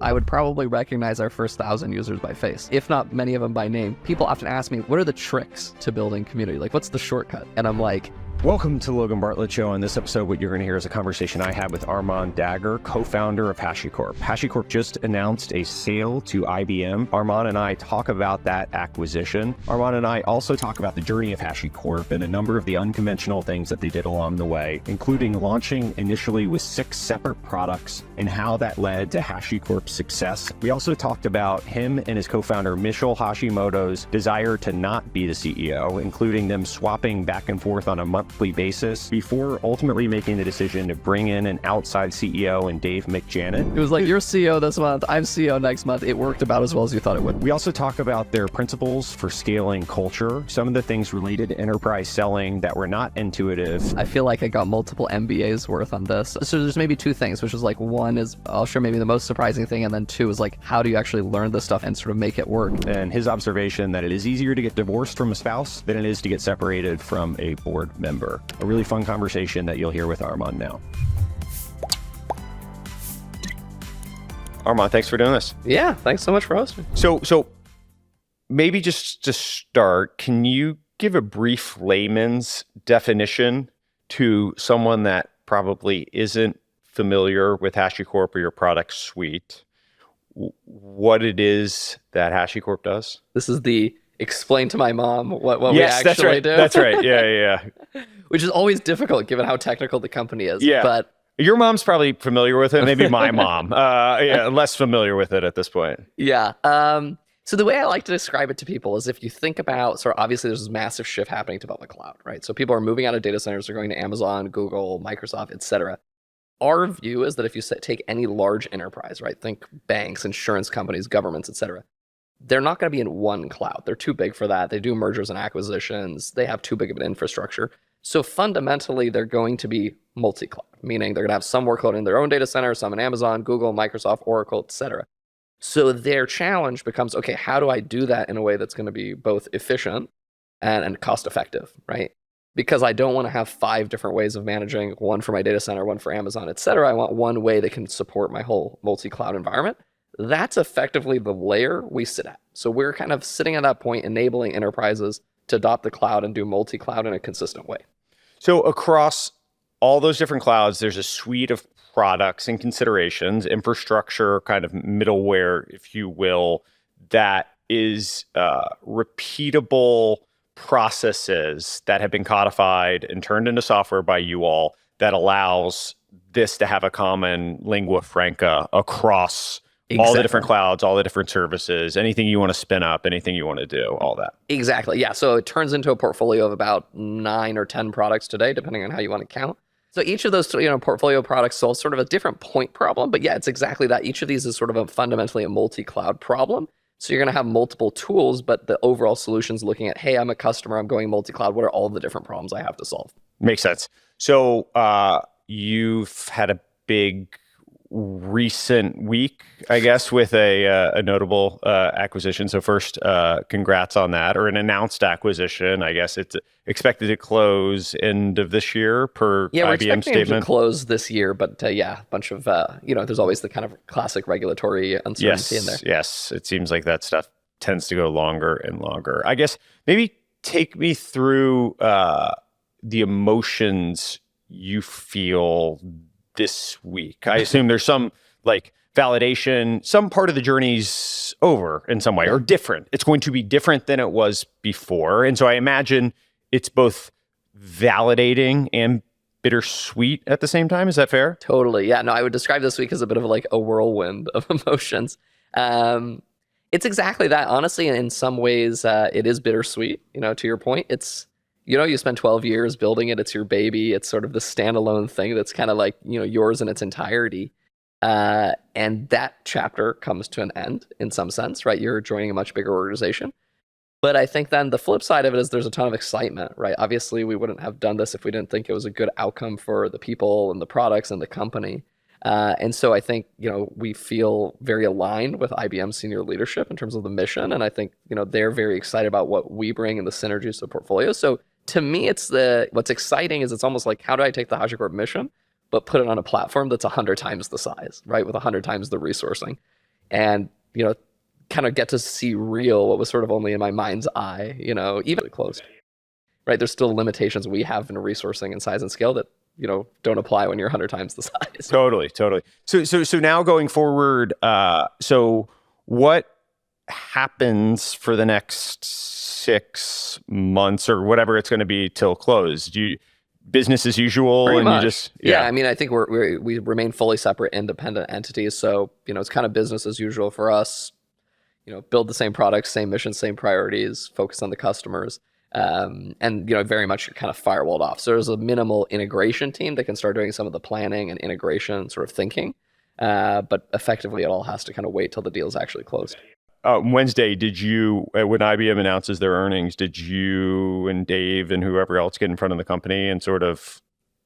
I would probably recognize our first 1,000 users by face, if not many of them by name. People often ask me, what are the tricks to building community? Like, what's the shortcut? And I'm like, welcome to Logan Bartlett Show. On this episode, what you're going to hear is a conversation I had with Armon Dadgar, co-founder of HashiCorp. HashiCorp just announced a sale to IBM. Armon and I talk about that acquisition. Armon and I also talk about the journey of HashiCorp and a number of the unconventional things that they did along the way, including launching initially with 6 separate products and how that led to HashiCorp's success. We also talked about him and his co-founder, Michel Hashimoto's desire to not be the CEO, including them swapping back and forth on a monthly basis before ultimately making the decision to bring in an outside CEO and Dave McJanet. It was like, you're CEO this month, I'm CEO next month. It worked about as well as you thought it would. We also talk about their principles for scaling culture, some of the things related to enterprise selling that were not intuitive. I feel like I got multiple MBAs worth on this. So there's maybe 2 things, which is like, 1 is, I'll share maybe the most surprising thing, and then 2 is like, how do you actually learn this stuff and sort of make it work? And his observation that it is easier to get divorced from a spouse than it is to get separated from a board member. A really fun conversation that you'll hear with Armon now. Armon, thanks for doing this. Yeah, thanks so much for hosting. So maybe just to start, can you give a brief layman's definition to someone that probably isn't familiar with HashiCorp or your product suite, what it is that HashiCorp does? This is the explain to my mom what we actually do. That's right. Yeah. Which is always difficult given how technical the company is. Yeah. But your mom's probably familiar with it. Maybe my mom. Less familiar with it at this point. Yeah. So the way I like to describe it to people is if you think about, so obviously there's this massive shift happening to public cloud, right? So people are moving out of data centers, they're going to Amazon, Google, Microsoft, et cetera. Our view is that if you take any large enterprise, right? Think banks, insurance companies, governments, et cetera. They're not going to be in one cloud. They're too big for that. They do mergers and acquisitions. They have too big of an infrastructure. So fundamentally, they're going to be multi-cloud, meaning they're going to have some workload in their own data center, some in Amazon, Google, Microsoft, Oracle, et cetera. So their challenge becomes, okay, how do I do that in a way that's going to be both efficient and cost effective, right? Because I don't want to have 5 different ways of managing, one for my data center, one for Amazon, et cetera. I want one way that can support my whole multi-cloud environment. That's effectively the layer we sit at. So we're kind of sitting at that point, enabling enterprises to adopt the cloud and do multi-cloud in a consistent way. So across all those different clouds, there's a suite of products and considerations, infrastructure, kind of middleware, if you will, that is repeatable processes that have been codified and turned into software by you all that allows this to have a common lingua franca across all the different clouds, all the different services, anything you want to spin up, anything you want to do, all that. Exactly. Yeah. So it turns into a portfolio of about 9 or 10 products today, depending on how you want to count. So each of those, portfolio products solves sort of a different point problem. But yeah, it's exactly that. Each of these is sort of fundamentally a multi-cloud problem. So you're going to have multiple tools, but the overall solution is looking at, hey, I'm a customer, I'm going multi-cloud. What are all the different problems I have to solve? Makes sense. So you've had a big recent week, I guess, with a notable acquisition. So first, congrats on that, or an announced acquisition. I guess it's expected to close end of this year per we're IBM expecting statement. It to close this year, but a bunch of, there's always the kind of classic regulatory uncertainty in there. Yes, it seems like that stuff tends to go longer and longer. I guess maybe take me through the emotions you feel this week. I assume there's some like validation, some part of the journey's over in some way or different. It's going to be different than it was before. And so I imagine it's both validating and bittersweet at the same time. Is that fair? Totally. Yeah. No, I would describe this week as a bit of like a whirlwind of emotions. It's exactly that. Honestly, in some ways, it is bittersweet. To your point, it's, you spend 12 years building it. It's your baby. It's sort of the standalone thing that's kind of like, yours in its entirety. And that chapter comes to an end in some sense, right? You're joining a much bigger organization. But I think then the flip side of it is there's a ton of excitement, right? Obviously, we wouldn't have done this if we didn't think it was a good outcome for the people and the products and the company. And so I think, we feel very aligned with IBM senior leadership in terms of the mission. And I think, they're very excited about what we bring and the synergies to the portfolio. So to me, what's exciting is it's almost like, how do I take the HashiCorp mission, but put it on a platform that's 100 times the size, right? With 100 times the resourcing. and, kind of get to see real what was sort of only in my mind's eye, even closed, right? There's still limitations we have in resourcing and size and scale that, don't apply when you're 100 times the size. Totally. So now going forward, so what happens for the next 6 months or whatever it's going to be till close? Business as usual? Pretty and much. You just, yeah. I mean, I think we remain fully separate, independent entities. So, it's kind of business as usual for us. Build the same products, same mission, same priorities, focus on the customers. And, very much kind of firewalled off. So there's a minimal integration team that can start doing some of the planning and integration sort of thinking. But effectively, it all has to kind of wait till the deal's actually closed. Wednesday, when IBM announces their earnings, did you and Dave and whoever else get in front of the company and sort of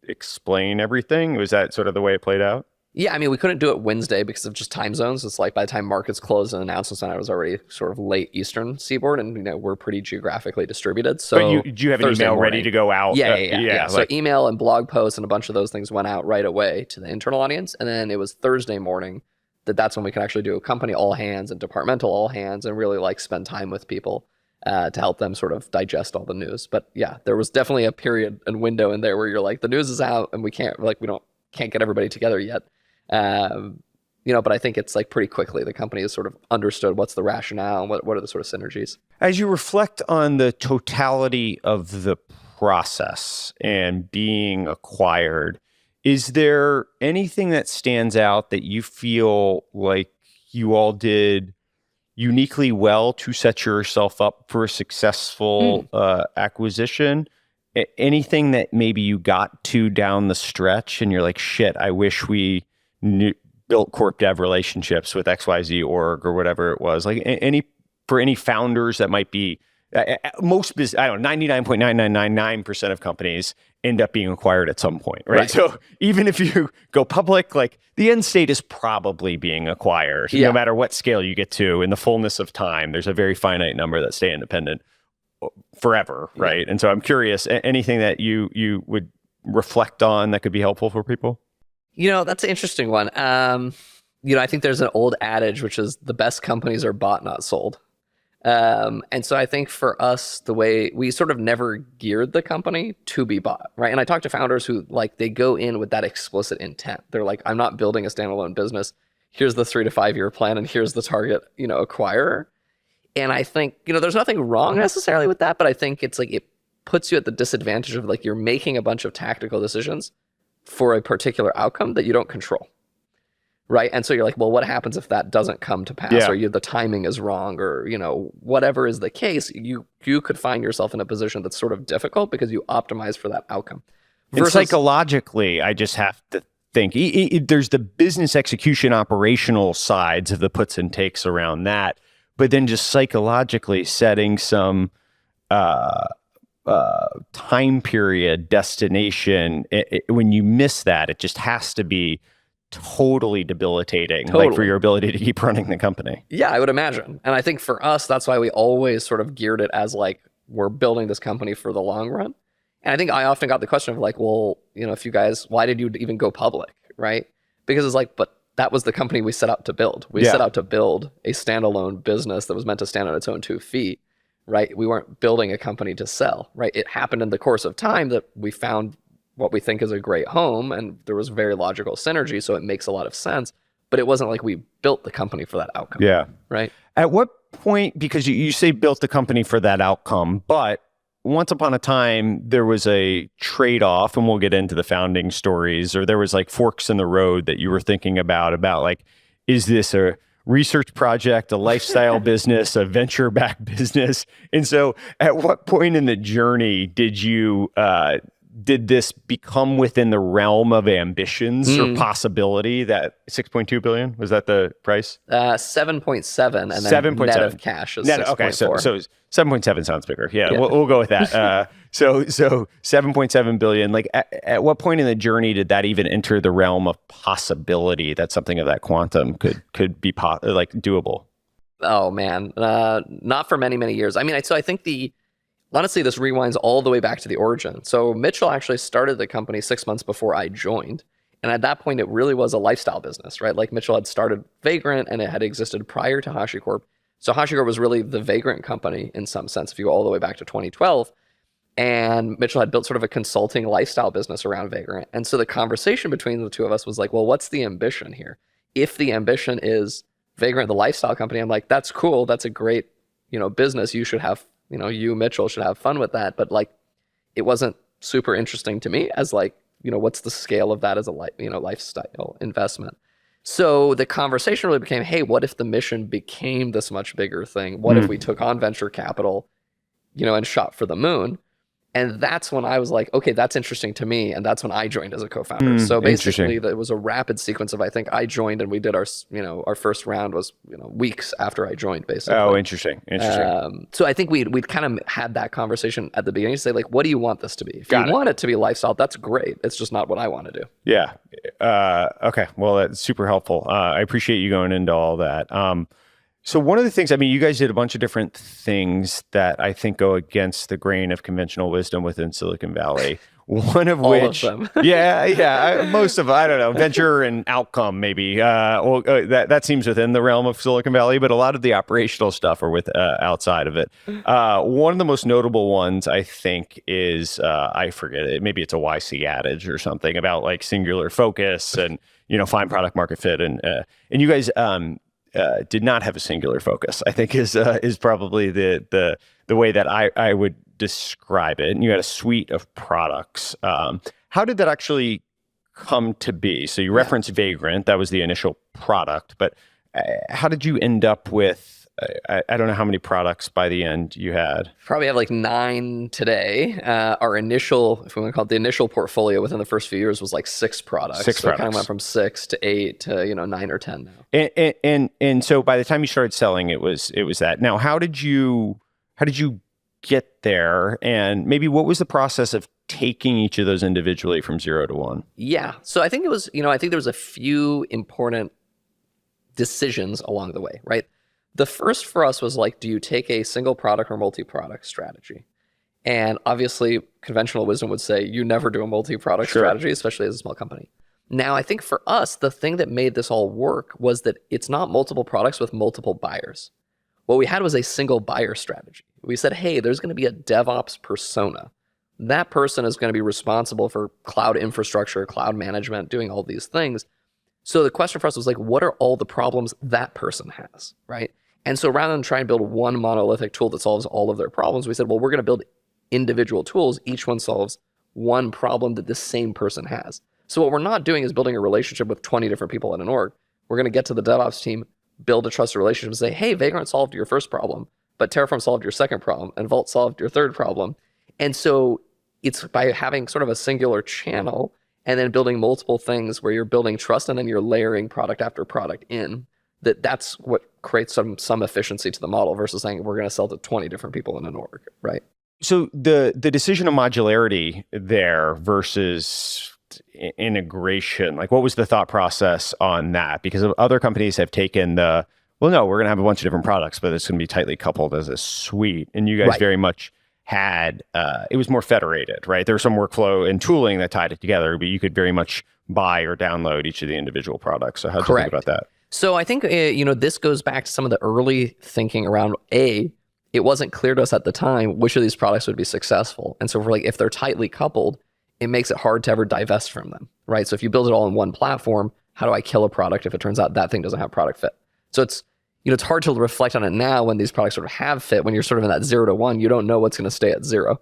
explain everything? Was that sort of the way it played out? Yeah, I mean, we couldn't do it Wednesday because of just time zones. It's like by the time markets closed and announcements on it was already sort of late Eastern Seaboard, and we're pretty geographically distributed. So, but do you have an email ready to go out? Yeah. So email and blog posts and a bunch of those things went out right away to the internal audience, and then it was Thursday morning that's when we can actually do a company all hands and departmental all hands and really spend time with people to help them sort of digest all the news. But yeah, there was definitely a period and window in there where you're like, the news is out and we can't get everybody together yet. But I think it's pretty quickly the company has sort of understood what's the rationale and what are the sort of synergies. As you reflect on the totality of the process and being acquired, is there anything that stands out that you feel like you all did uniquely well to set yourself up for a successful acquisition? Anything that maybe you got to down the stretch and you're like, shit, I wish we built corp dev relationships with XYZ org or whatever it was? For any founders that might be, most business, I don't know, 99.9999% of companies end up being acquired at some point, right? So even if you go public, the end state is probably being acquired, no matter what scale you get to in the fullness of time. There's a very finite number that stay independent forever, right? And so I'm curious, anything that you would reflect on that could be helpful for people? That's an interesting one. I think there's an old adage, which is the best companies are bought, not sold. And so I think for us, the way we sort of never geared the company to be bought, right? And I talk to founders who they go in with that explicit intent. They're like, I'm not building a standalone business. Here's the 3 to 5 year plan, and here's the target, acquirer. And I think, there's nothing wrong necessarily with that, but I think it's it puts you at the disadvantage of you're making a bunch of tactical decisions for a particular outcome that you don't control. Right. And so you're like, well, what happens if that doesn't come to pass or the timing is wrong or, whatever is the case, you could find yourself in a position that's sort of difficult because you optimize for that outcome. And psychologically, I just have to think there's the business execution operational sides of the puts and takes around that. But then just psychologically setting some time period, destination, when you miss that, it just has to be totally debilitating, for your ability to keep running the company. Yeah, I would imagine. And I think for us, that's why we always sort of geared it as we're building this company for the long run. And I think I often got the question of well, if you guys, why did you even go public, right? Because it's but that was the company we set out to build. We set out to build a standalone business that was meant to stand on its own 2 feet, right? We weren't building a company to sell, right? It happened in the course of time that we found what we think is a great home, and there was very logical synergy, so it makes a lot of sense. But it wasn't we built the company for that outcome. Yeah. Right? At what point, because you say built the company for that outcome, but once upon a time, there was a trade-off, and we'll get into the founding stories, or there was forks in the road that you were thinking about is this a research project, a lifestyle business, a venture-backed business? And so at what point in the journey did this become within the realm of ambitions or possibility? That 6.2 billion, was that the price? 7.7, and then 7.7 net of cash is 6.4. Okay, so 7.7 sounds bigger. Yeah. We'll go with that. So 7.7 billion. At what point in the journey did that even enter the realm of possibility that something of that quantum could be doable? Oh man, not for many, many years. I mean, so I think honestly, this rewinds all the way back to the origin. So Mitchell actually started the company 6 months before I joined. And at that point, it really was a lifestyle business, right? Like Mitchell had started Vagrant and it had existed prior to HashiCorp. So HashiCorp was really the Vagrant company in some sense, if you go all the way back to 2012. And Mitchell had built sort of a consulting lifestyle business around Vagrant. And so the conversation between the two of us was like, well, what's the ambition here? If the ambition is Vagrant, the lifestyle company, I'm like, that's cool. That's a great, business. You should have, you, Mitchell, should have fun with that. But like, it wasn't super interesting to me as like, what's the scale of that as a lifestyle investment? So the conversation really became, hey, what if the mission became this much bigger thing? What if we took on venture capital, and shot for the moon? And that's when I was like, okay, that's interesting to me. And that's when I joined as a co-founder. So basically it was a rapid sequence of, I think I joined and we did our first round was, weeks after I joined basically. Oh, interesting. So I think we'd kind of had that conversation at the beginning to say like, what do you want this to be? If you want it to be lifestyle, that's great. It's just not what I want to do. Yeah. Okay. Well, that's super helpful. I appreciate you going into all that. So one of the things, you guys did a bunch of different things that I think go against the grain of conventional wisdom within Silicon Valley. One of which, all of them. Most of, I don't know, venture and outcome maybe. That seems within the realm of Silicon Valley, but a lot of the operational stuff are with outside of it. One of the most notable ones I think is, I forget it, maybe it's a YC adage or something about like singular focus and find product market fit, and you guys did not have a singular focus, I think is probably the way that I would describe it. And you had a suite of products. How did that actually come to be? So you referenced Vagrant, that was the initial product, but how did you end up with, I don't know how many products by the end you had. Probably have like 9 today. Our initial, if we want to call it the initial portfolio within the first few years was like 6 products. So it kind of went from 6 to 8 to 9 or 10 now. And so by the time you started selling, it was that. Now, how did you get there? And maybe what was the process of taking each of those individually from 0 to 1? Yeah. So I think it was, I think there was a few important decisions along the way, right? The first for us was like, do you take a single product or multi-product strategy? And obviously, conventional wisdom would say you never do a multi-product strategy, especially as a small company. Now, I think for us, the thing that made this all work was that it's not multiple products with multiple buyers. What we had was a single buyer strategy. We said, hey, there's going to be a DevOps persona. That person is going to be responsible for cloud infrastructure, cloud management, doing all these things. So the question for us was like, what are all the problems that person has, right? And so rather than try and build one monolithic tool that solves all of their problems, we said, well, we're going to build individual tools. Each one solves one problem that the same person has. So what we're not doing is building a relationship with 20 different people in an org. We're going to get to the DevOps team, build a trusted relationship and say, hey, Vagrant solved your first problem, but Terraform solved your second problem, and Vault solved your third problem. And so it's by having sort of a singular channel and then building multiple things where you're building trust and then you're layering product after product in, that's what creates some efficiency to the model versus saying we're going to sell to 20 different people in an org, right? So the decision of modularity there versus integration, like what was the thought process on that? Because other companies have taken we're going to have a bunch of different products, but it's going to be tightly coupled as a suite. And you guys very much had, it was more federated, right? There was some workflow and tooling that tied it together, but you could very much buy or download each of the individual products. So how do you think about that? So I think, this goes back to some of the early thinking around it wasn't clear to us at the time which of these products would be successful. And so we're like, if they're tightly coupled, it makes it hard to ever divest from them, right? So if you build it all in one platform, how do I kill a product if it turns out that thing doesn't have product fit? So it's hard to reflect on it now when these products sort of have fit. When you're sort of in that 0 to 1, you don't know what's going to stay at 0.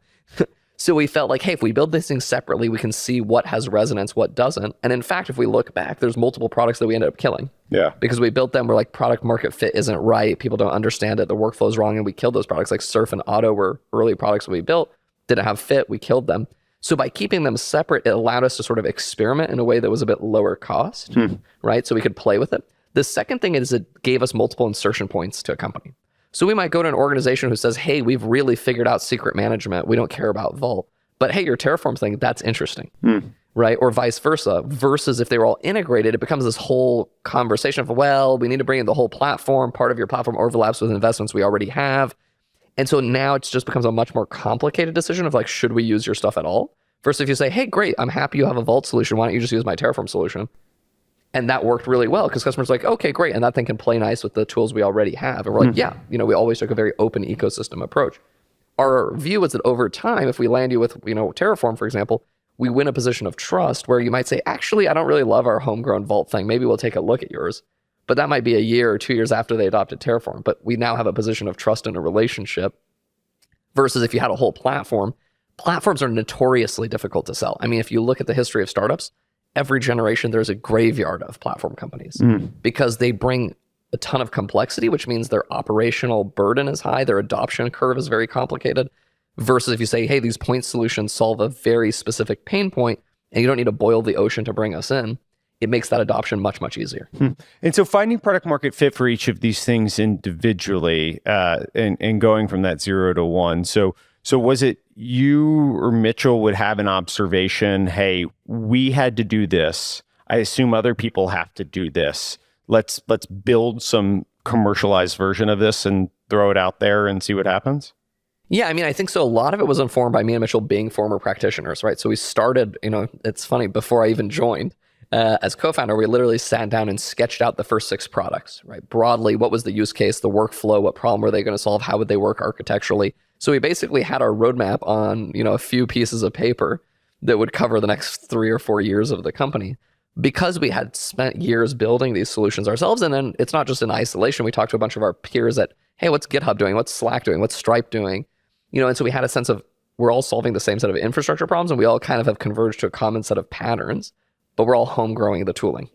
So we felt like, hey, if we build these things separately, we can see what has resonance, what doesn't. And in fact, if we look back, there's multiple products that we ended up killing. Yeah. Because we built them, we're like, product market fit isn't right. People don't understand it. The workflow is wrong. And we killed those products. Like Surf and Auto were early products that we built, didn't have fit. We killed them. So by keeping them separate, it allowed us to sort of experiment in a way that was a bit lower cost, right? So we could play with it. The second thing is it gave us multiple insertion points to a company. So we might go to an organization who says, hey, we've really figured out secret management. We don't care about Vault. But hey, your Terraform thing, that's interesting, right? Or vice versa. Versus if they were all integrated, it becomes this whole conversation of, well, we need to bring in the whole platform. Part of your platform overlaps with investments we already have. And so now it just becomes a much more complicated decision of like, should we use your stuff at all? Versus if you say, hey, great, I'm happy you have a Vault solution. Why don't you just use my Terraform solution? And that worked really well because customers are like, okay, great. And that thing can play nice with the tools we already have. And we're like, yeah, we always took a very open ecosystem approach. Our view is that over time, if we land you with, Terraform, for example, we win a position of trust where you might say, actually, I don't really love our homegrown Vault thing. Maybe we'll take a look at yours. But that might be a year or 2 years after they adopted Terraform. But we now have a position of trust in a relationship versus if you had a whole platform. Platforms are notoriously difficult to sell. I mean, if you look at the history of startups, every generation there's a graveyard of platform companies because they bring a ton of complexity, which means their operational burden is high, their adoption curve is very complicated, versus if you say, hey, these point solutions solve a very specific pain point and you don't need to boil the ocean to bring us in, it makes that adoption much, much easier. And so finding product market fit for each of these things individually and going from that 0 to 1. So was it you or Mitchell would have an observation, hey, we had to do this. I assume other people have to do this. Let's build some commercialized version of this and throw it out there and see what happens? Yeah, I mean, I think so. A lot of it was informed by me and Mitchell being former practitioners, right? So we started, it's funny, before I even joined, as co-founder, we literally sat down and sketched out the first 6 products, right? Broadly, what was the use case, the workflow, what problem were they going to solve, how would they work architecturally? So we basically had our roadmap on, a few pieces of paper that would cover the next 3 or 4 years of the company. Because we had spent years building these solutions ourselves, and then it's not just in isolation. We talked to a bunch of our peers that, hey, what's GitHub doing? What's Slack doing? What's Stripe doing? And so we had a sense of we're all solving the same set of infrastructure problems, and we all kind of have converged to a common set of patterns, but we're all home growing the tooling.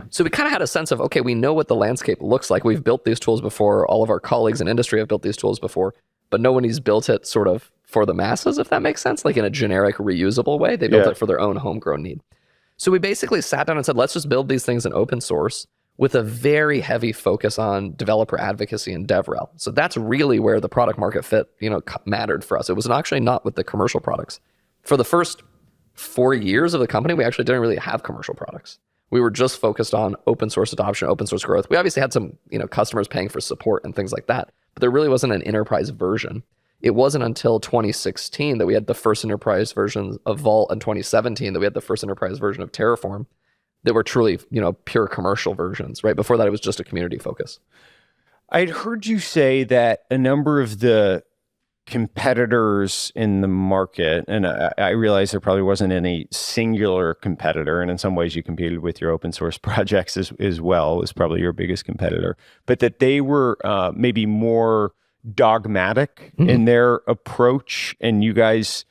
So we kind of had a sense of, okay, we know what the landscape looks like. We've built these tools before. All of our colleagues in industry have built these tools before, but nobody's built it sort of for the masses, if that makes sense, like in a generic reusable way. They built it for their own homegrown need. So we basically sat down and said, let's just build these things in open source with a very heavy focus on developer advocacy and DevRel. So that's really where the product market fit, mattered for us. It was actually not with the commercial products. For the first 4 years of the company, we actually didn't really have commercial products. We were just focused on open source adoption, open source growth. We obviously had some, customers paying for support and things like that, but there really wasn't an enterprise version. It wasn't until 2016 that we had the first enterprise version of Vault, and 2017 that we had the first enterprise version of Terraform that were truly, pure commercial versions. Right before that, it was just a community focus. I'd heard you say that a number of the competitors in the market, and I realize there probably wasn't any singular competitor, and in some ways you competed with your open source projects as well, was probably your biggest competitor, but that they were maybe more dogmatic in their approach, and you guys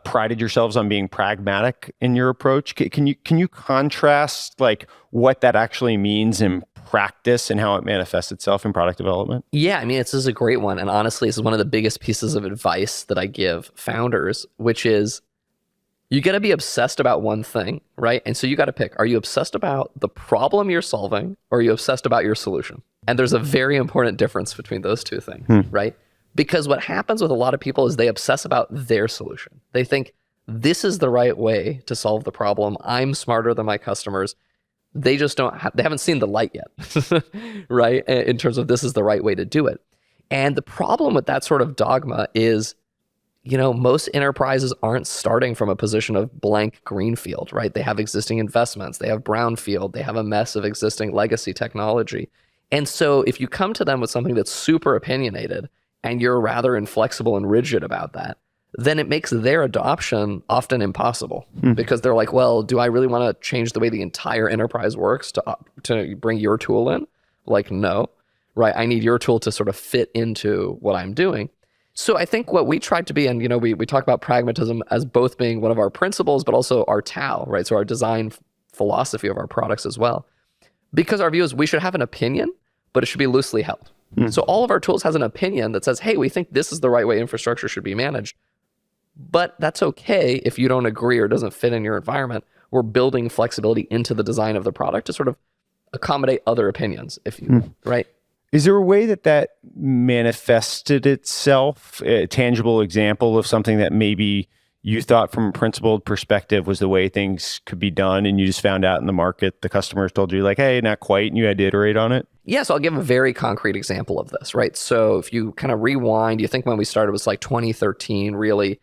prided yourselves on being pragmatic in your approach. Can you contrast like what that actually means in practice and how it manifests itself in product development? Yeah, I mean, this is a great one. And honestly, this is one of the biggest pieces of advice that I give founders, which is you got to be obsessed about one thing, right? And so you got to pick, are you obsessed about the problem you're solving, or are you obsessed about your solution? And there's a very important difference between those two things, right? Because what happens with a lot of people is they obsess about their solution. They think this is the right way to solve the problem. I'm smarter than my customers. They just they haven't seen the light yet, right? In terms of this is the right way to do it. And the problem with that sort of dogma is, most enterprises aren't starting from a position of blank greenfield, right? They have existing investments, they have brownfield, they have a mess of existing legacy technology. And so if you come to them with something that's super opinionated and you're rather inflexible and rigid about that, then it makes their adoption often impossible because they're like, well, do I really want to change the way the entire enterprise works to bring your tool in? Like, no, right? I need your tool to sort of fit into what I'm doing. So I think what we tried to be, and we talk about pragmatism as both being one of our principles, but also our Tao, right? So our design philosophy of our products as well. Because our view is we should have an opinion, but it should be loosely held. So all of our tools has an opinion that says, hey, we think this is the right way infrastructure should be managed. But that's okay if you don't agree or doesn't fit in your environment. We're building flexibility into the design of the product to sort of accommodate other opinions, if you will, right? Is there a way that manifested itself, a tangible example of something that maybe you thought from a principled perspective was the way things could be done, and you just found out in the market, the customers told you like, hey, not quite, and you had to iterate on it? Yes, I'll give a very concrete example of this, right? So if you kind of rewind, you think when we started, it was like 2013, really.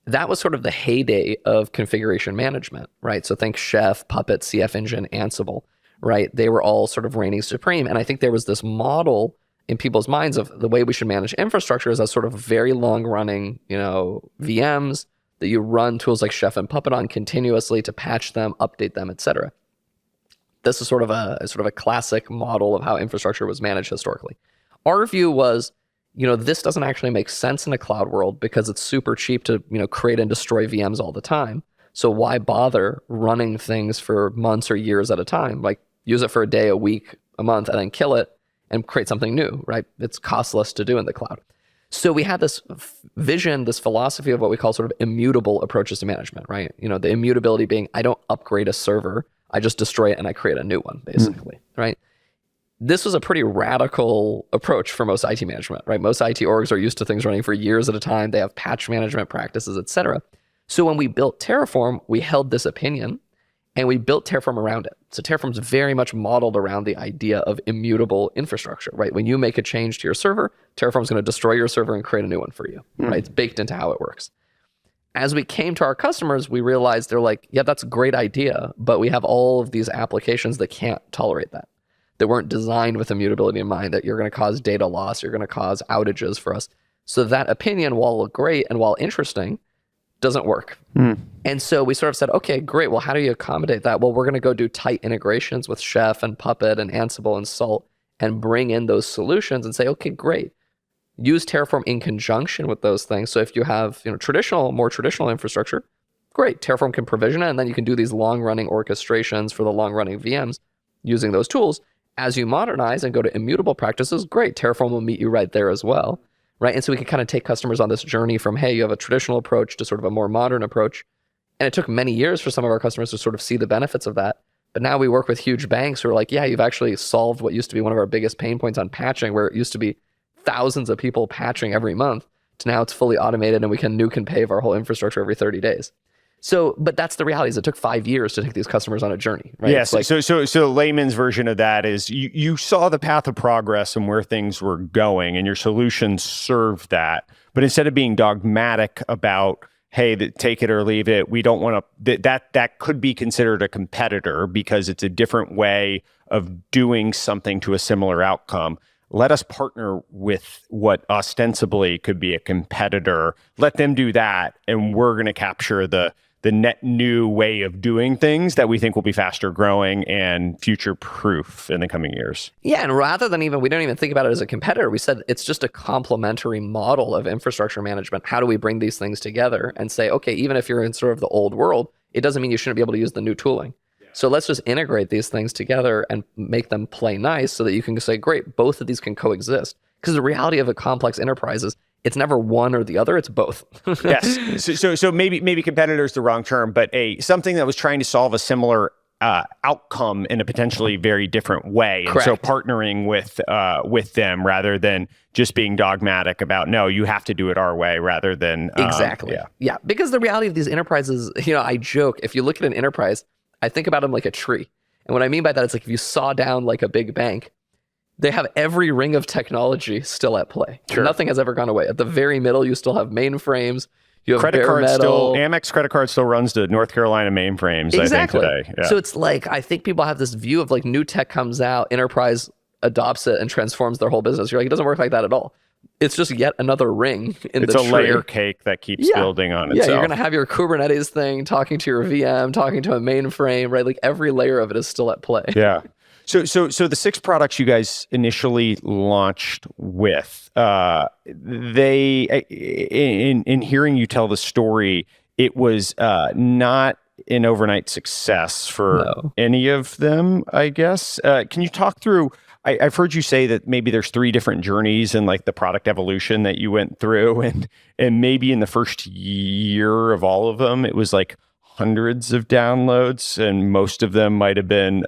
that was sort of the heyday of configuration management, right? So think Chef, Puppet, CF Engine, Ansible, right? They were all sort of reigning supreme. And I think there was this model in people's minds of the way we should manage infrastructure is as sort of very long running, VMs that you run tools like Chef and Puppet on continuously to patch them, update them, et cetera. This is sort of a classic model of how infrastructure was managed historically. Our view was, this doesn't actually make sense in a cloud world because it's super cheap to, create and destroy VMs all the time. So why bother running things for months or years at a time? Like use it for a day, a week, a month, and then kill it and create something new, right? It's costless to do in the cloud. So we had this vision, this philosophy of what we call sort of immutable approaches to management, right? The immutability being, I don't upgrade a server, I just destroy it and I create a new one, basically, right? This was a pretty radical approach for most IT management, right? Most IT orgs are used to things running for years at a time. They have patch management practices, et cetera. So when we built Terraform, we held this opinion and we built Terraform around it. So Terraform's very much modeled around the idea of immutable infrastructure, right? When you make a change to your server, Terraform's going to destroy your server and create a new one for you, right? It's baked into how it works. As we came to our customers, we realized they're like, yeah, that's a great idea, but we have all of these applications that can't tolerate that. That weren't designed with immutability in mind, that you're going to cause data loss, you're going to cause outages for us. So that opinion, while great and while interesting, doesn't work. And so we sort of said, okay, great. Well, how do you accommodate that? Well, we're going to go do tight integrations with Chef and Puppet and Ansible and Salt and bring in those solutions and say, okay, great. Use Terraform in conjunction with those things. So if you have more traditional infrastructure, great. Terraform can provision it, and then you can do these long-running orchestrations for the long-running VMs using those tools. As you modernize and go to immutable practices, great. Terraform will meet you right there as well, right? And so we can kind of take customers on this journey from, hey, you have a traditional approach to sort of a more modern approach. And it took many years for some of our customers to sort of see the benefits of that. But now we work with huge banks who are like, yeah, you've actually solved what used to be one of our biggest pain points on patching, where it used to be thousands of people patching every month, to now it's fully automated and we can nuke and pave our whole infrastructure every 30 days. So, but that's the reality, is it took 5 years to take these customers on a journey, right? Yes. So layman's version of that is you saw the path of progress and where things were going, and your solutions served that. But instead of being dogmatic about, hey, take it or leave it, we don't want to, that could be considered a competitor because it's a different way of doing something to a similar outcome. Let us partner with what ostensibly could be a competitor. Let them do that, and we're going to capture the net new way of doing things that we think will be faster growing and future-proof in the coming years. Yeah, and rather than we don't even think about it as a competitor. We said it's just a complementary model of infrastructure management. How do we bring these things together and say, okay, even if you're in sort of the old world, it doesn't mean you shouldn't be able to use the new tooling. So let's just integrate these things together and make them play nice so that you can say, great, both of these can coexist. Because the reality of a complex enterprise is it's never one or the other, it's both. Yes. So maybe competitor is the wrong term, but something that was trying to solve a similar outcome in a potentially very different way. And Correct. So partnering with them rather than just being dogmatic about, no, you have to do it our way, rather than... Exactly. Yeah. Because the reality of these enterprises, I joke, if you look at an enterprise, I think about them like a tree. And what I mean by that is like if you saw down like a big bank, they have every ring of technology still at play. Sure. Nothing has ever gone away. At the very middle, you still have mainframes. You have credit bare card metal. Amex credit card still runs to North Carolina mainframes, Exactly. I think, today. Yeah. So it's like, I think people have this view of like new tech comes out, enterprise adopts it and transforms their whole business. You're like, it doesn't work like that at all. It's just yet another ring in the tree. It's a layer cake that keeps building on itself. Yeah, you're going to have your Kubernetes thing, talking to your VM, talking to a mainframe, right? Like every layer of it is still at play. Yeah. So the 6 products you guys initially launched with, they, in hearing you tell the story, it was not an overnight success for any of them, I guess. Can you talk through, I've heard you say that maybe there's 3 different journeys in like the product evolution that you went through, and maybe in the first year of all of them, it was like hundreds of downloads, and most of them might have been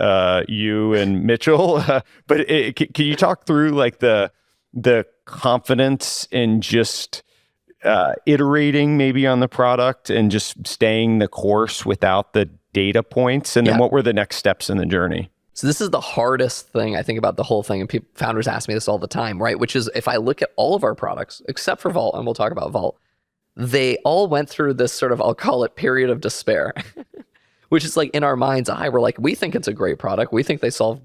you and Mitchell. But can you talk through like the confidence in just iterating maybe on the product and just staying the course without the data points? And then what were the next steps in the journey? So this is the hardest thing I think about the whole thing, and founders ask me this all the time, right? Which is, if I look at all of our products, except for Vault, and we'll talk about Vault, they all went through this sort of, I'll call it period of despair, which is like in our mind's eye, we're like, we think it's a great product. We think they solve,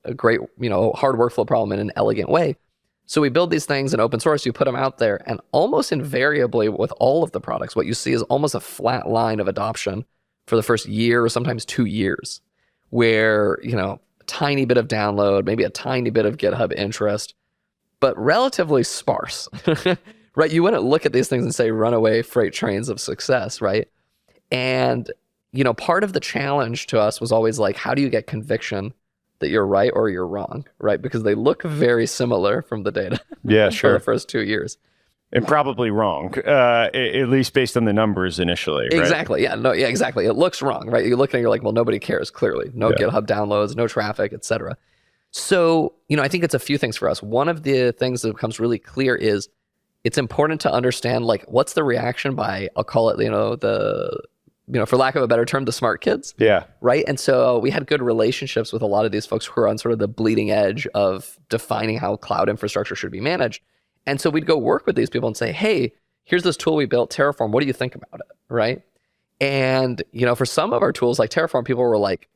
a great, hard workflow problem in an elegant way. So we build these things in open source, you put them out there, and almost invariably with all of the products, what you see is almost a flat line of adoption for the first year or sometimes 2 years, where, a tiny bit of download, maybe a tiny bit of GitHub interest, but relatively sparse, right? You wouldn't look at these things and say runaway freight trains of success, right? And, part of the challenge to us was always like, how do you get conviction that you're right or you're wrong, right? Because they look very similar from the data. Yeah, for sure. the first 2 years. And probably wrong, at least based on the numbers initially, right? Exactly. Yeah. No. Yeah. Exactly. It looks wrong, right? You look at it, you're like, well, nobody cares. Clearly, no GitHub downloads, no traffic, etc. So, I think it's a few things for us. One of the things that becomes really clear is it's important to understand, like, what's the reaction by, I'll call it, for lack of a better term, the smart kids. Yeah. Right. And so we had good relationships with a lot of these folks who are on sort of the bleeding edge of defining how cloud infrastructure should be managed. And so we'd go work with these people and say, hey, here's this tool we built, Terraform. What do you think about it? Right. And, for some of our tools like Terraform, people were like,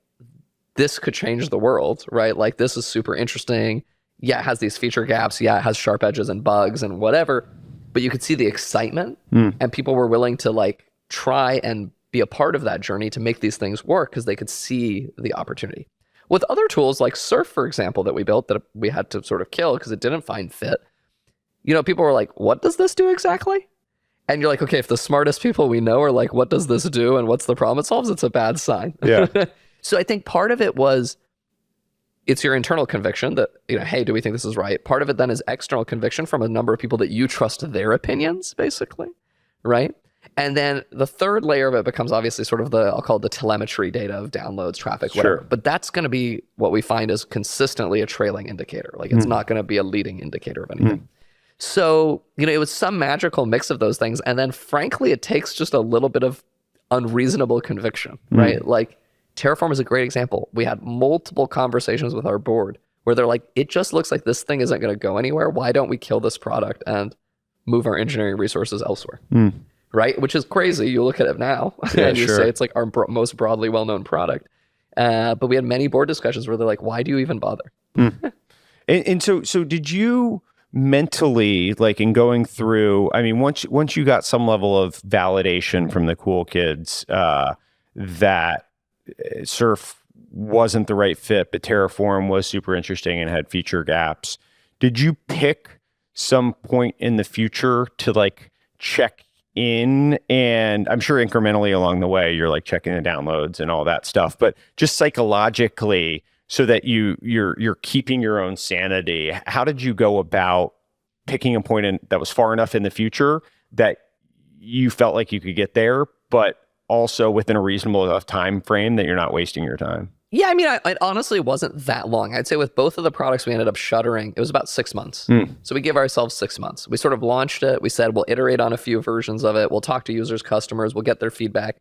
this could change the world, right? Like, this is super interesting. Yeah, it has these feature gaps. Yeah, it has sharp edges and bugs and whatever. But you could see the excitement and people were willing to like try and be a part of that journey to make these things work because they could see the opportunity. With other tools like Surf, for example, that we built that we had to sort of kill because it didn't find fit, people were like, what does this do exactly? And you're like, okay, if the smartest people we know are like, what does this do and what's the problem it solves, it's a bad sign. Yeah. So I think part of it was, it's your internal conviction that, hey, do we think this is right? Part of it then is external conviction from a number of people that you trust their opinions, basically, right? And then the third layer of it becomes obviously sort of I'll call it the telemetry data of downloads, traffic, whatever. Sure. But that's going to be what we find is consistently a trailing indicator. Like, it's not going to be a leading indicator of anything. So, it was some magical mix of those things. And then frankly, it takes just a little bit of unreasonable conviction, right? Like, Terraform is a great example. We had multiple conversations with our board where they're like, it just looks like this thing isn't going to go anywhere. Why don't we kill this product and move our engineering resources elsewhere? Right? Which is crazy. You look at it now and you say it's like our most broadly well-known product. But we had many board discussions where they're like, why do you even bother? And so did you mentally, like in going through, I mean, once you got some level of validation from the cool kids that Surf wasn't the right fit, but Terraform was super interesting and had feature gaps, did you pick some point in the future to like check in? And I'm sure incrementally along the way, you're like checking the downloads and all that stuff, but just psychologically, so that you're keeping your own sanity, how did you go about picking a point that was far enough in the future that you felt like you could get there, but also within a reasonable enough time frame that you're not wasting your time? Yeah, I mean, it honestly wasn't that long. I'd say with both of the products we ended up shuttering, it was about 6 months. So we gave ourselves 6 months. We sort of launched it. We said, we'll iterate on a few versions of it. We'll talk to users, customers. We'll get their feedback.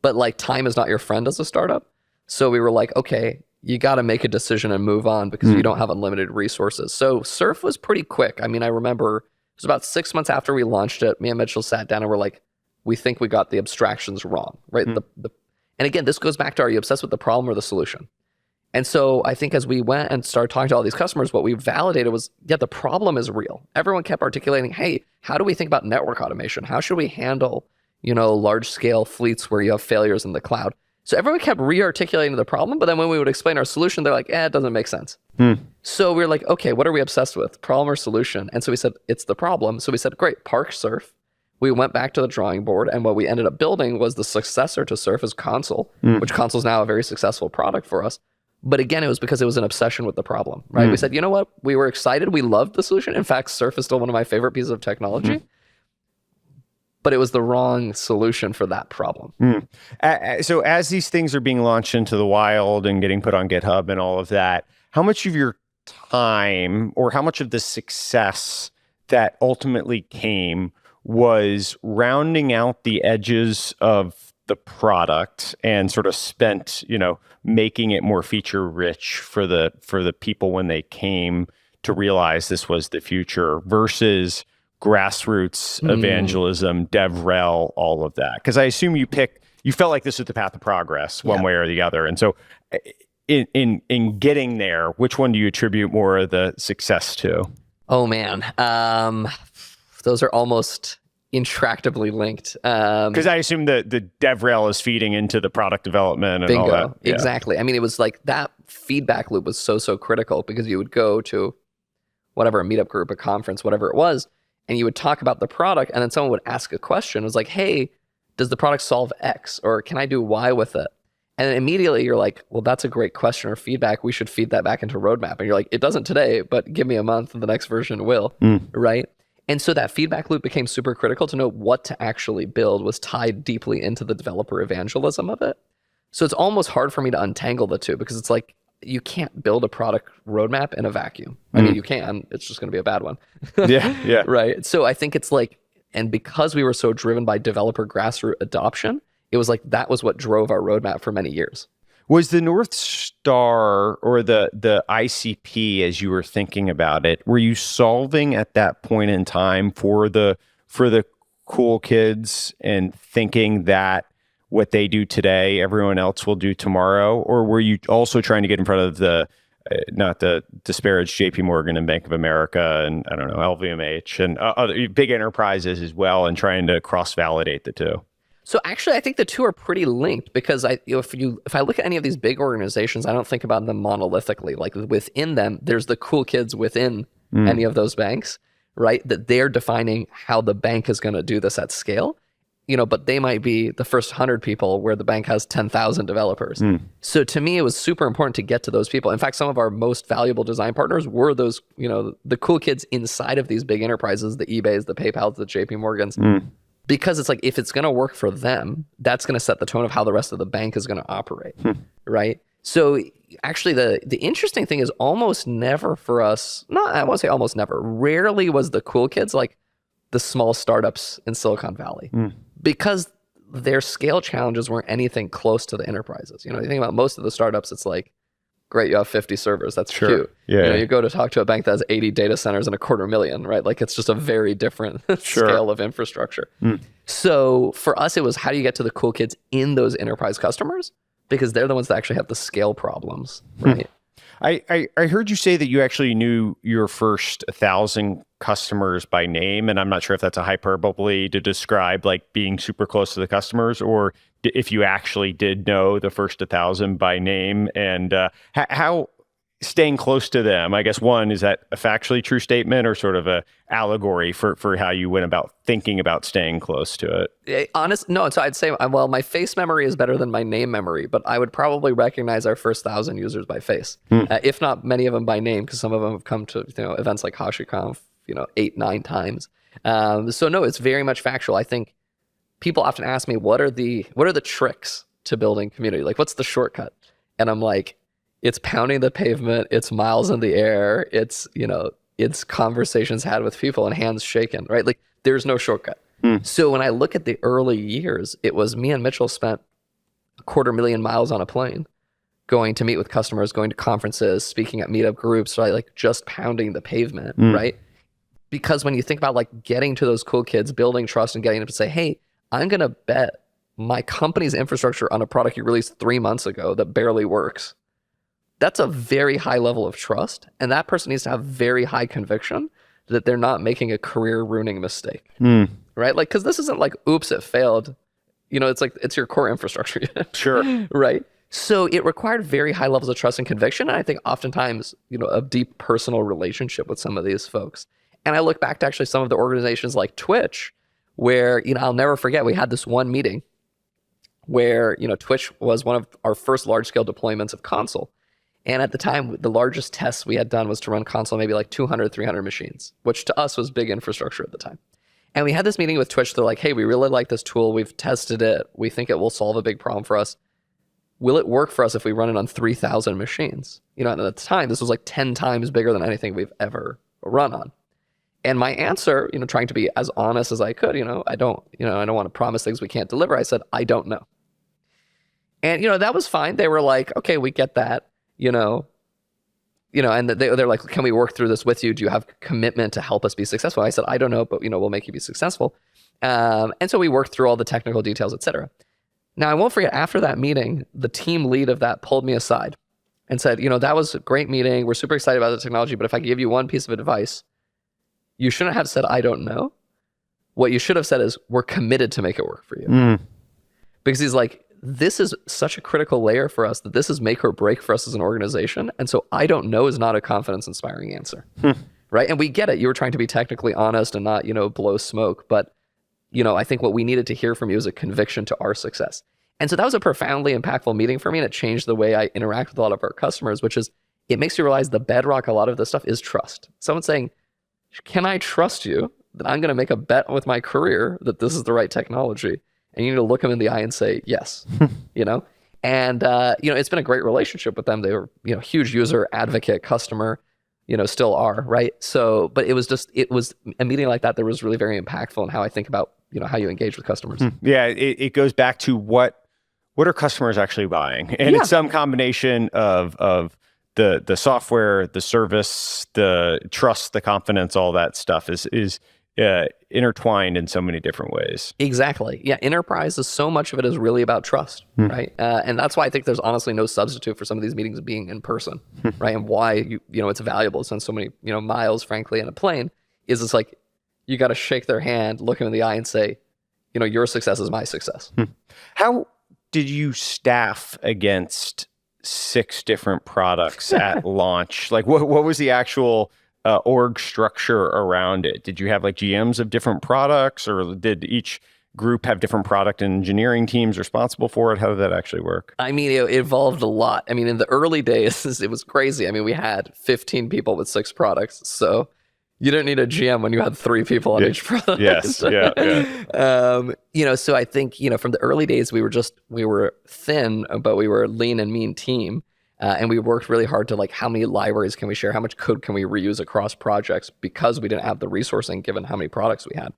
But like, time is not your friend as a startup. So we were like, okay, you got to make a decision and move on because you don't have unlimited resources. So Surf was pretty quick. I mean, I remember it was about 6 months after we launched it, me and Mitchell sat down and we're like, we think we got the abstractions wrong, right? And again, this goes back to, are you obsessed with the problem or the solution? And so I think as we went and started talking to all these customers, what we validated was, yeah, the problem is real. Everyone kept articulating, hey, how do we think about network automation? How should we handle, large scale fleets where you have failures in the cloud? So everyone kept re-articulating the problem, but then when we would explain our solution, they're like, it doesn't make sense. So we were like, okay, what are we obsessed with? Problem or solution? And so we said, it's the problem. So we said, great, park Surf. We went back to the drawing board, and what we ended up building was the successor to Surf as Console, which Console is now a very successful product for us. But again, it was because it was an obsession with the problem, right? We said, you know what? We were excited. We loved the solution. In fact, Surf is still one of my favorite pieces of technology. But it was the wrong solution for that problem. So as these things are being launched into the wild and getting put on GitHub and all of that, how much of your time or how much of the success that ultimately came was rounding out the edges of the product and sort of spent, making it more feature rich for the people when they came to realize this was the future, versus grassroots evangelism, DevRel, all of that? Because I assume you felt like this was the path of progress one way or the other. And so in getting there, which one do you attribute more of the success to? Oh man, those are almost intractably linked. Because I assume the DevRel is feeding into the product development and all that. Yeah. Exactly. I mean, it was like that feedback loop was so critical, because you would go to whatever, a meetup group, a conference, whatever it was, and you would talk about the product, and then someone would ask a question. It was like, hey, does the product solve X, or can I do Y with it? And then immediately you're like, well, that's a great question or feedback. We should feed that back into roadmap. And you're like, it doesn't today, but give me a month and the next version will, right? And so that feedback loop became super critical. To know what to actually build was tied deeply into the developer evangelism of it. So it's almost hard for me to untangle the two, because it's like, you can't build a product roadmap in a vacuum. I mean, you can, it's just going to be a bad one. Yeah. Right. So I think it's like, and because we were so driven by developer grassroots adoption, it was like, that was what drove our roadmap for many years. Was the North Star or the ICP, as you were thinking about it, were you solving at that point in time for the cool kids and thinking that what they do today, everyone else will do tomorrow? Or were you also trying to get in front of the, not to disparage JP Morgan and Bank of America and I don't know, LVMH and other big enterprises as well, and trying to cross-validate the two? So actually, I think the two are pretty linked, because if I look at any of these big organizations, I don't think about them monolithically. Like within them, there's the cool kids within any of those banks, right? That they're defining how the bank is going to do this at scale. But they might be the first 100 people where the bank has 10,000 developers. So to me, it was super important to get to those people. In fact, some of our most valuable design partners were those, the cool kids inside of these big enterprises, the eBays, the PayPals, the JP Morgans. Because it's like, if it's going to work for them, that's going to set the tone of how the rest of the bank is going to operate, right? So actually, the interesting thing is almost never for us, I won't say almost never, rarely was the cool kids like the small startups in Silicon Valley, because their scale challenges weren't anything close to the enterprises. You think about most of the startups, it's like, great, you have 50 servers. That's cute. Yeah. You go to talk to a bank that has 80 data centers and 250,000, right? Like, it's just a very different scale of infrastructure. So for us, it was, how do you get to the cool kids in those enterprise customers? Because they're the ones that actually have the scale problems, right? I heard you say that you actually knew your first 1,000 customers by name, and I'm not sure if that's a hyperbole to describe like being super close to the customers, or if you actually did know the first 1,000 by name, and how staying close to them, I guess, one, is that a factually true statement or sort of a allegory for how you went about thinking about staying close to it? No, so I'd say, well, my face memory is better than my name memory, but I would probably recognize our first 1,000 users by face, if not many of them by name, because some of them have come to events like HashiCorp 8, 9 times. So no, it's very much factual. I think people often ask me, what are the tricks to building community? Like, what's the shortcut? And I'm like, it's pounding the pavement, it's miles in the air, it's conversations had with people and hands shaken, right? Like, there's no shortcut. So when I look at the early years, it was me and Mitchell spent 250,000 miles on a plane, going to meet with customers, going to conferences, speaking at meetup groups, right? Like, just pounding the pavement, right? Because when you think about like getting to those cool kids, building trust and getting them to say, hey, I'm going to bet my company's infrastructure on a product you released 3 months ago that barely works. That's a very high level of trust. And that person needs to have very high conviction that they're not making a career ruining mistake, right? Like, cause this isn't like, oops, it failed. It's like, it's your core infrastructure. Sure. Right. So it required very high levels of trust and conviction. And I think oftentimes, a deep personal relationship with some of these folks. And I look back to actually some of the organizations like Twitch, where, I'll never forget, we had this one meeting where, Twitch was one of our first large scale deployments of console. And at the time, the largest tests we had done was to run console maybe like 200, 300 machines, which to us was big infrastructure at the time. And we had this meeting with Twitch. They're like, hey, we really like this tool. We've tested it. We think it will solve a big problem for us. Will it work for us if we run it on 3,000 machines? And at the time, this was like 10 times bigger than anything we've ever run on. And my answer, trying to be as honest as I could, I don't want to promise things we can't deliver. I said, I don't know. And, that was fine. They were like, okay, we get that. and they're like, can we work through this with you? Do you have commitment to help us be successful? I said, I don't know, but we'll make you be successful. And so we worked through all the technical details, et cetera. Now, I won't forget, after that meeting, the team lead of that pulled me aside and said, that was a great meeting. We're super excited about the technology, but if I give you one piece of advice, you shouldn't have said, I don't know. What you should have said is, we're committed to make it work for you. Because he's like, this is such a critical layer for us that this is make or break for us as an organization. And so I don't know is not a confidence inspiring answer. Right. And we get it. You were trying to be technically honest and not, blow smoke. But, I think what we needed to hear from you is a conviction to our success. And so that was a profoundly impactful meeting for me. And it changed the way I interact with a lot of our customers, which is it makes you realize the bedrock, a lot of this stuff is trust. Someone saying, can I trust you that I'm going to make a bet with my career that this is the right technology? And you need to look them in the eye and say, yes, and, it's been a great relationship with them. They were, huge user, advocate, customer, still are, right? So, but it was a meeting like that was really very impactful in how I think about, how you engage with customers. Yeah, it goes back to what are customers actually buying? And it's some combination of the software, the service, the trust, the confidence, all that stuff is intertwined in so many different ways. Exactly. Yeah. Enterprise is so much of it is really about trust, right? And that's why I think there's honestly no substitute for some of these meetings being in person, right? And why it's valuable to spend so many miles, frankly, in a plane is it's like you got to shake their hand, look them in the eye, and say, your success is my success. How did you staff against 6 different products at launch? Like, what was the actual org structure around it? Did you have like GMs of different products, or did each group have different product and engineering teams responsible for it? How did that actually work? I mean, it evolved a lot. I mean, in the early days, it was crazy. I mean, we had 15 people with 6 products. So you didn't need a GM when you had 3 people on each product. Yes. Yeah. So I think, from the early days, we were thin, but we were a lean and mean team. And we worked really hard to like, how many libraries can we share? How much code can we reuse across projects? Because we didn't have the resourcing given how many products we had.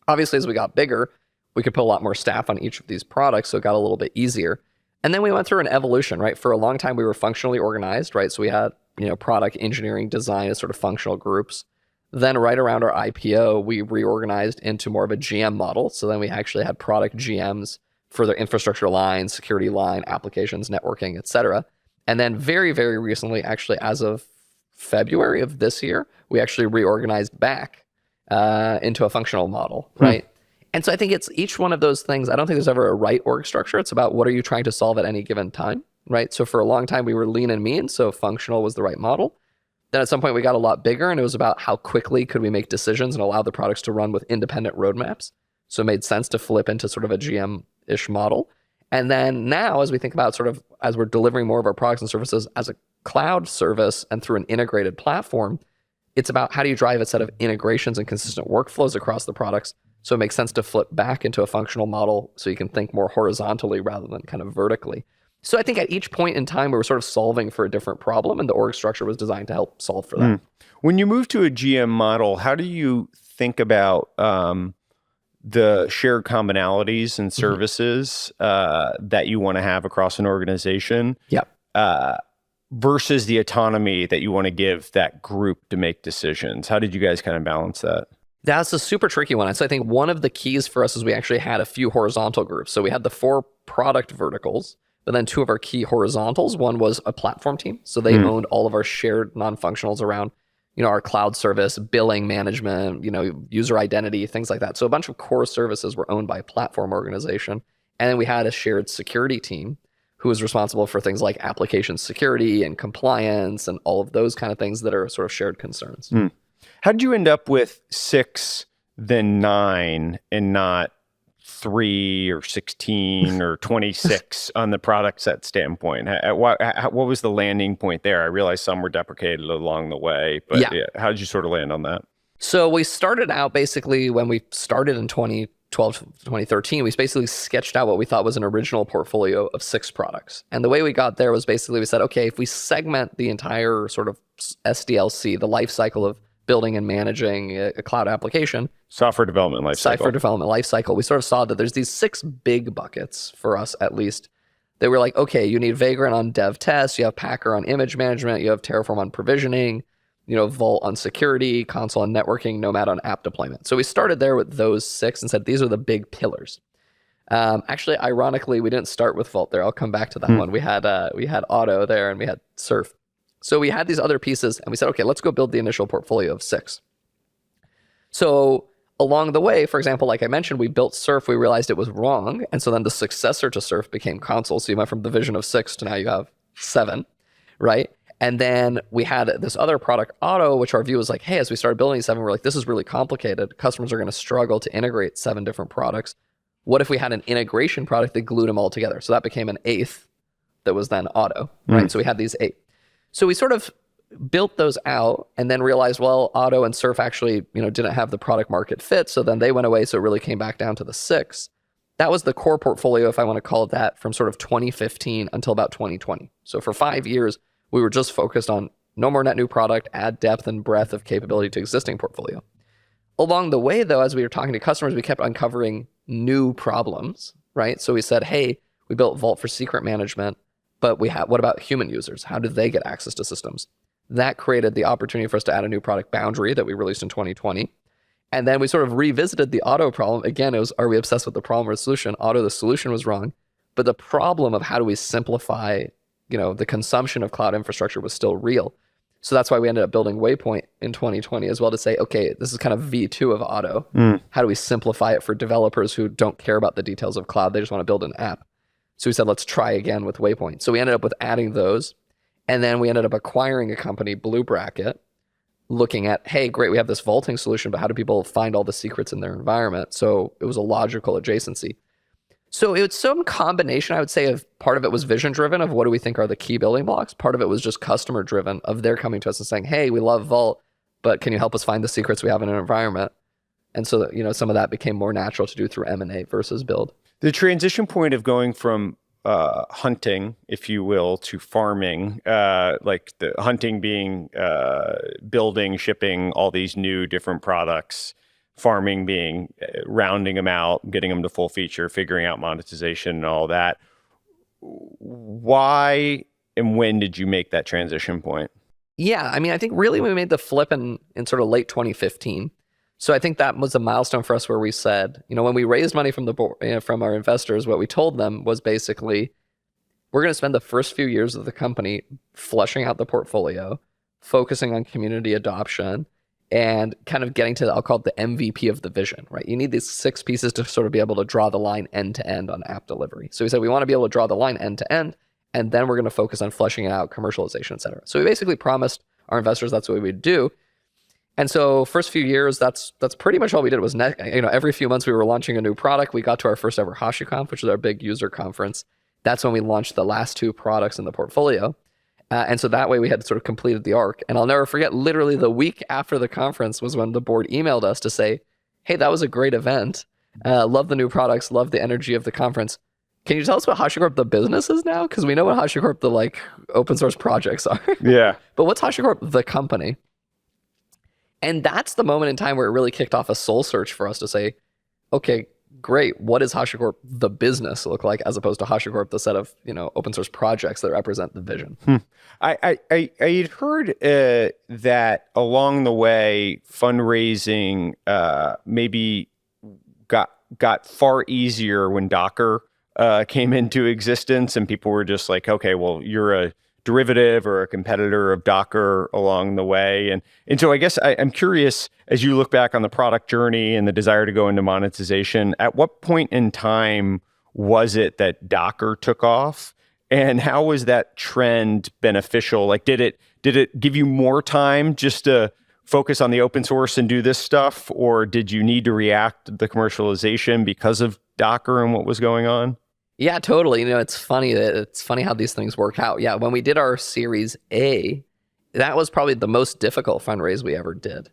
Obviously, as we got bigger, we could put a lot more staff on each of these products. So it got a little bit easier. And then we went through an evolution, right? For a long time, we were functionally organized, right? So we had, product engineering, design as sort of functional groups. Then right around our IPO, we reorganized into more of a GM model. So then we actually had product GMs for their infrastructure line, security line, applications, networking, et cetera. And then very, very recently, actually, as of February of this year, we actually reorganized back into a functional model, right? And so I think it's each one of those things. I don't think there's ever a right org structure. It's about what are you trying to solve at any given time, right? So for a long time, we were lean and mean, so functional was the right model. Then at some point, we got a lot bigger, and it was about how quickly could we make decisions and allow the products to run with independent roadmaps. So it made sense to flip into sort of a GM-ish model. And then now, as we think about sort of, as we're delivering more of our products and services as a cloud service and through an integrated platform, it's about how do you drive a set of integrations and consistent workflows across the products. So it makes sense to flip back into a functional model so you can think more horizontally rather than kind of vertically. So I think at each point in time, we were sort of solving for a different problem, and the org structure was designed to help solve for that. When you move to a GM model, how do you think about the shared commonalities and services that you want to have across an organization versus the autonomy that you want to give that group to make decisions? How did you guys kind of balance that? That's a super tricky one. So I think one of the keys for us is we actually had a few horizontal groups. So we had the 4 product verticals, but then 2 of our key horizontals. One was a platform team. So they owned all of our shared non-functionals around our cloud service, billing management, user identity, things like that. So a bunch of core services were owned by a platform organization. And then we had a shared security team who was responsible for things like application security and compliance and all of those kind of things that are sort of shared concerns. How did you end up with 6, then 9, and not 3 or 16 or 26 on the product set standpoint? What was the landing point there? I realized some were deprecated along the way, but how did you sort of land on that? So we started out basically when we started in 2012 to 2013, we basically sketched out what we thought was an original portfolio of 6 products. And the way we got there was basically we said, okay, if we segment the entire sort of SDLC, the life cycle of building and managing a cloud application. Software development lifecycle. We sort of saw that there's these 6 big buckets for us, at least, They were like, okay, you need Vagrant on dev test, you have Packer on image management, you have Terraform on provisioning, Vault on security, Console on networking, Nomad on app deployment. So we started there with those 6 and said, these are the big pillars. Actually, ironically, we didn't start with Vault there. I'll come back to that one. We had Auto there and we had Surf. So we had these other pieces and we said, okay, let's go build the initial portfolio of 6. So along the way, for example, like I mentioned, we built Surf, we realized it was wrong. And so then the successor to Surf became Console. So you went from the vision of 6 to now you have 7, right? And then we had this other product, Auto, which our view was like, hey, as we started building 7, we're like, this is really complicated. Customers are going to struggle to integrate 7 different products. What if we had an integration product that glued them all together? So that became an 8th that was then Auto, right? So we had these 8. So we sort of built those out and then realized, well, Auto and Surf actually, didn't have the product market fit. So then they went away. So it really came back down to the 6. That was the core portfolio, if I want to call it that, from sort of 2015 until about 2020. So for 5 years, we were just focused on no more net new product, add depth and breadth of capability to existing portfolio. Along the way, though, as we were talking to customers, we kept uncovering new problems, right? So we said, hey, we built Vault for secret management, but what about human users? How do they get access to systems? That created the opportunity for us to add a new product, Boundary, that we released in 2020. And then we sort of revisited the Auto problem. Again, it was, are we obsessed with the problem or the solution? Auto, the solution was wrong. But the problem of how do we simplify, the consumption of cloud infrastructure was still real. So that's why we ended up building Waypoint in 2020 as well, to say, okay, this is kind of V2 of Auto. How do we simplify it for developers who don't care about the details of cloud? They just want to build an app. So we said, let's try again with Waypoint. So we ended up with adding those. And then we ended up acquiring a company, Blue Bracket, looking at, hey, great, we have this vaulting solution, but how do people find all the secrets in their environment? So it was a logical adjacency. So it was some combination, I would say, of part of it was vision driven of what do we think are the key building blocks. Part of it was just customer driven of their coming to us and saying, hey, we love Vault, but can you help us find the secrets we have in an environment? And so, some of that became more natural to do through M&A versus build. The transition point of going from hunting, if you will, to farming, like the hunting being building, shipping all these new different products, farming being rounding them out, getting them to full feature, figuring out monetization and all that. Why and when did you make that transition point? Yeah, I think really we made the flip in sort of late 2015. So I think that was a milestone for us where we said, when we raised money from the board, from our investors, what we told them was basically, we're going to spend the first few years of the company fleshing out the portfolio, focusing on community adoption, and kind of getting to, I'll call it the MVP of the vision, right? You need these 6 pieces to sort of be able to draw the line end to end on app delivery. So we said, we want to be able to draw the line end to end, and then we're going to focus on fleshing it out, commercialization, et cetera. So we basically promised our investors that's what we would do. And so first few years, that's pretty much all we did was, every few months we were launching a new product. We got to our first ever HashiConf, which is our big user conference. That's when we launched the last 2 products in the portfolio. And so that way we had sort of completed the arc. And I'll never forget, literally the week after the conference was when the board emailed us to say, hey, that was a great event. Love the new products, love the energy of the conference. Can you tell us what HashiCorp the business is now? Because we know what HashiCorp the open source projects are. Yeah. But what's HashiCorp the company? And that's the moment in time where it really kicked off a soul search for us to say, okay, great. What does HashiCorp the business look like, as opposed to HashiCorp the set of open source projects that represent the vision? I had heard that along the way, fundraising maybe got far easier when Docker came into existence, and people were just like, okay, well, you're a derivative or a competitor of Docker along the way. And so I guess I'm curious, as you look back on the product journey and the desire to go into monetization, at what point in time was it that Docker took off? And how was that trend beneficial? Like, did it give you more time just to focus on the open source and do this stuff? Or did you need to react to the commercialization because of Docker and what was going on? Yeah, totally. It's funny how these things work out. Yeah, when we did our Series A, that was probably the most difficult fundraise we ever did,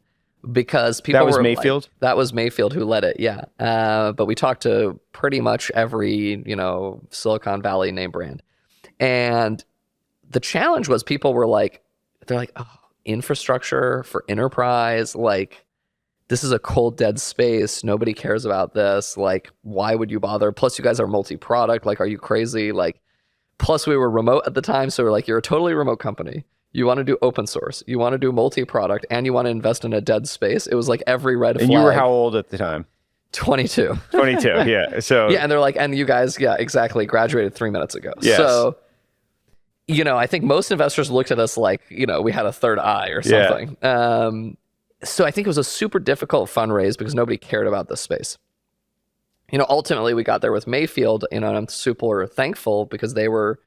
because people was Mayfield? That was Mayfield who led it, yeah. But we talked to pretty much every, Silicon Valley name brand. And the challenge was people were they're like, oh, infrastructure for enterprise, this is a cold, dead space. Nobody cares about this. Why would you bother? Plus, you guys are multi-product. Are you crazy? Plus, we were remote at the time. So we're like, you're a totally remote company. You want to do open source. You want to do multi-product, and you want to invest in a dead space. It was like every red flag. And you were how old at the time? 22. 22, yeah. So yeah, and they're like, and you guys, yeah, exactly, graduated 3 minutes ago. Yes. So, I think most investors looked at us like, we had a third eye or something. Yeah. So I think it was a super difficult fundraise because nobody cared about this space. Ultimately we got there with Mayfield, and I'm super thankful because they were,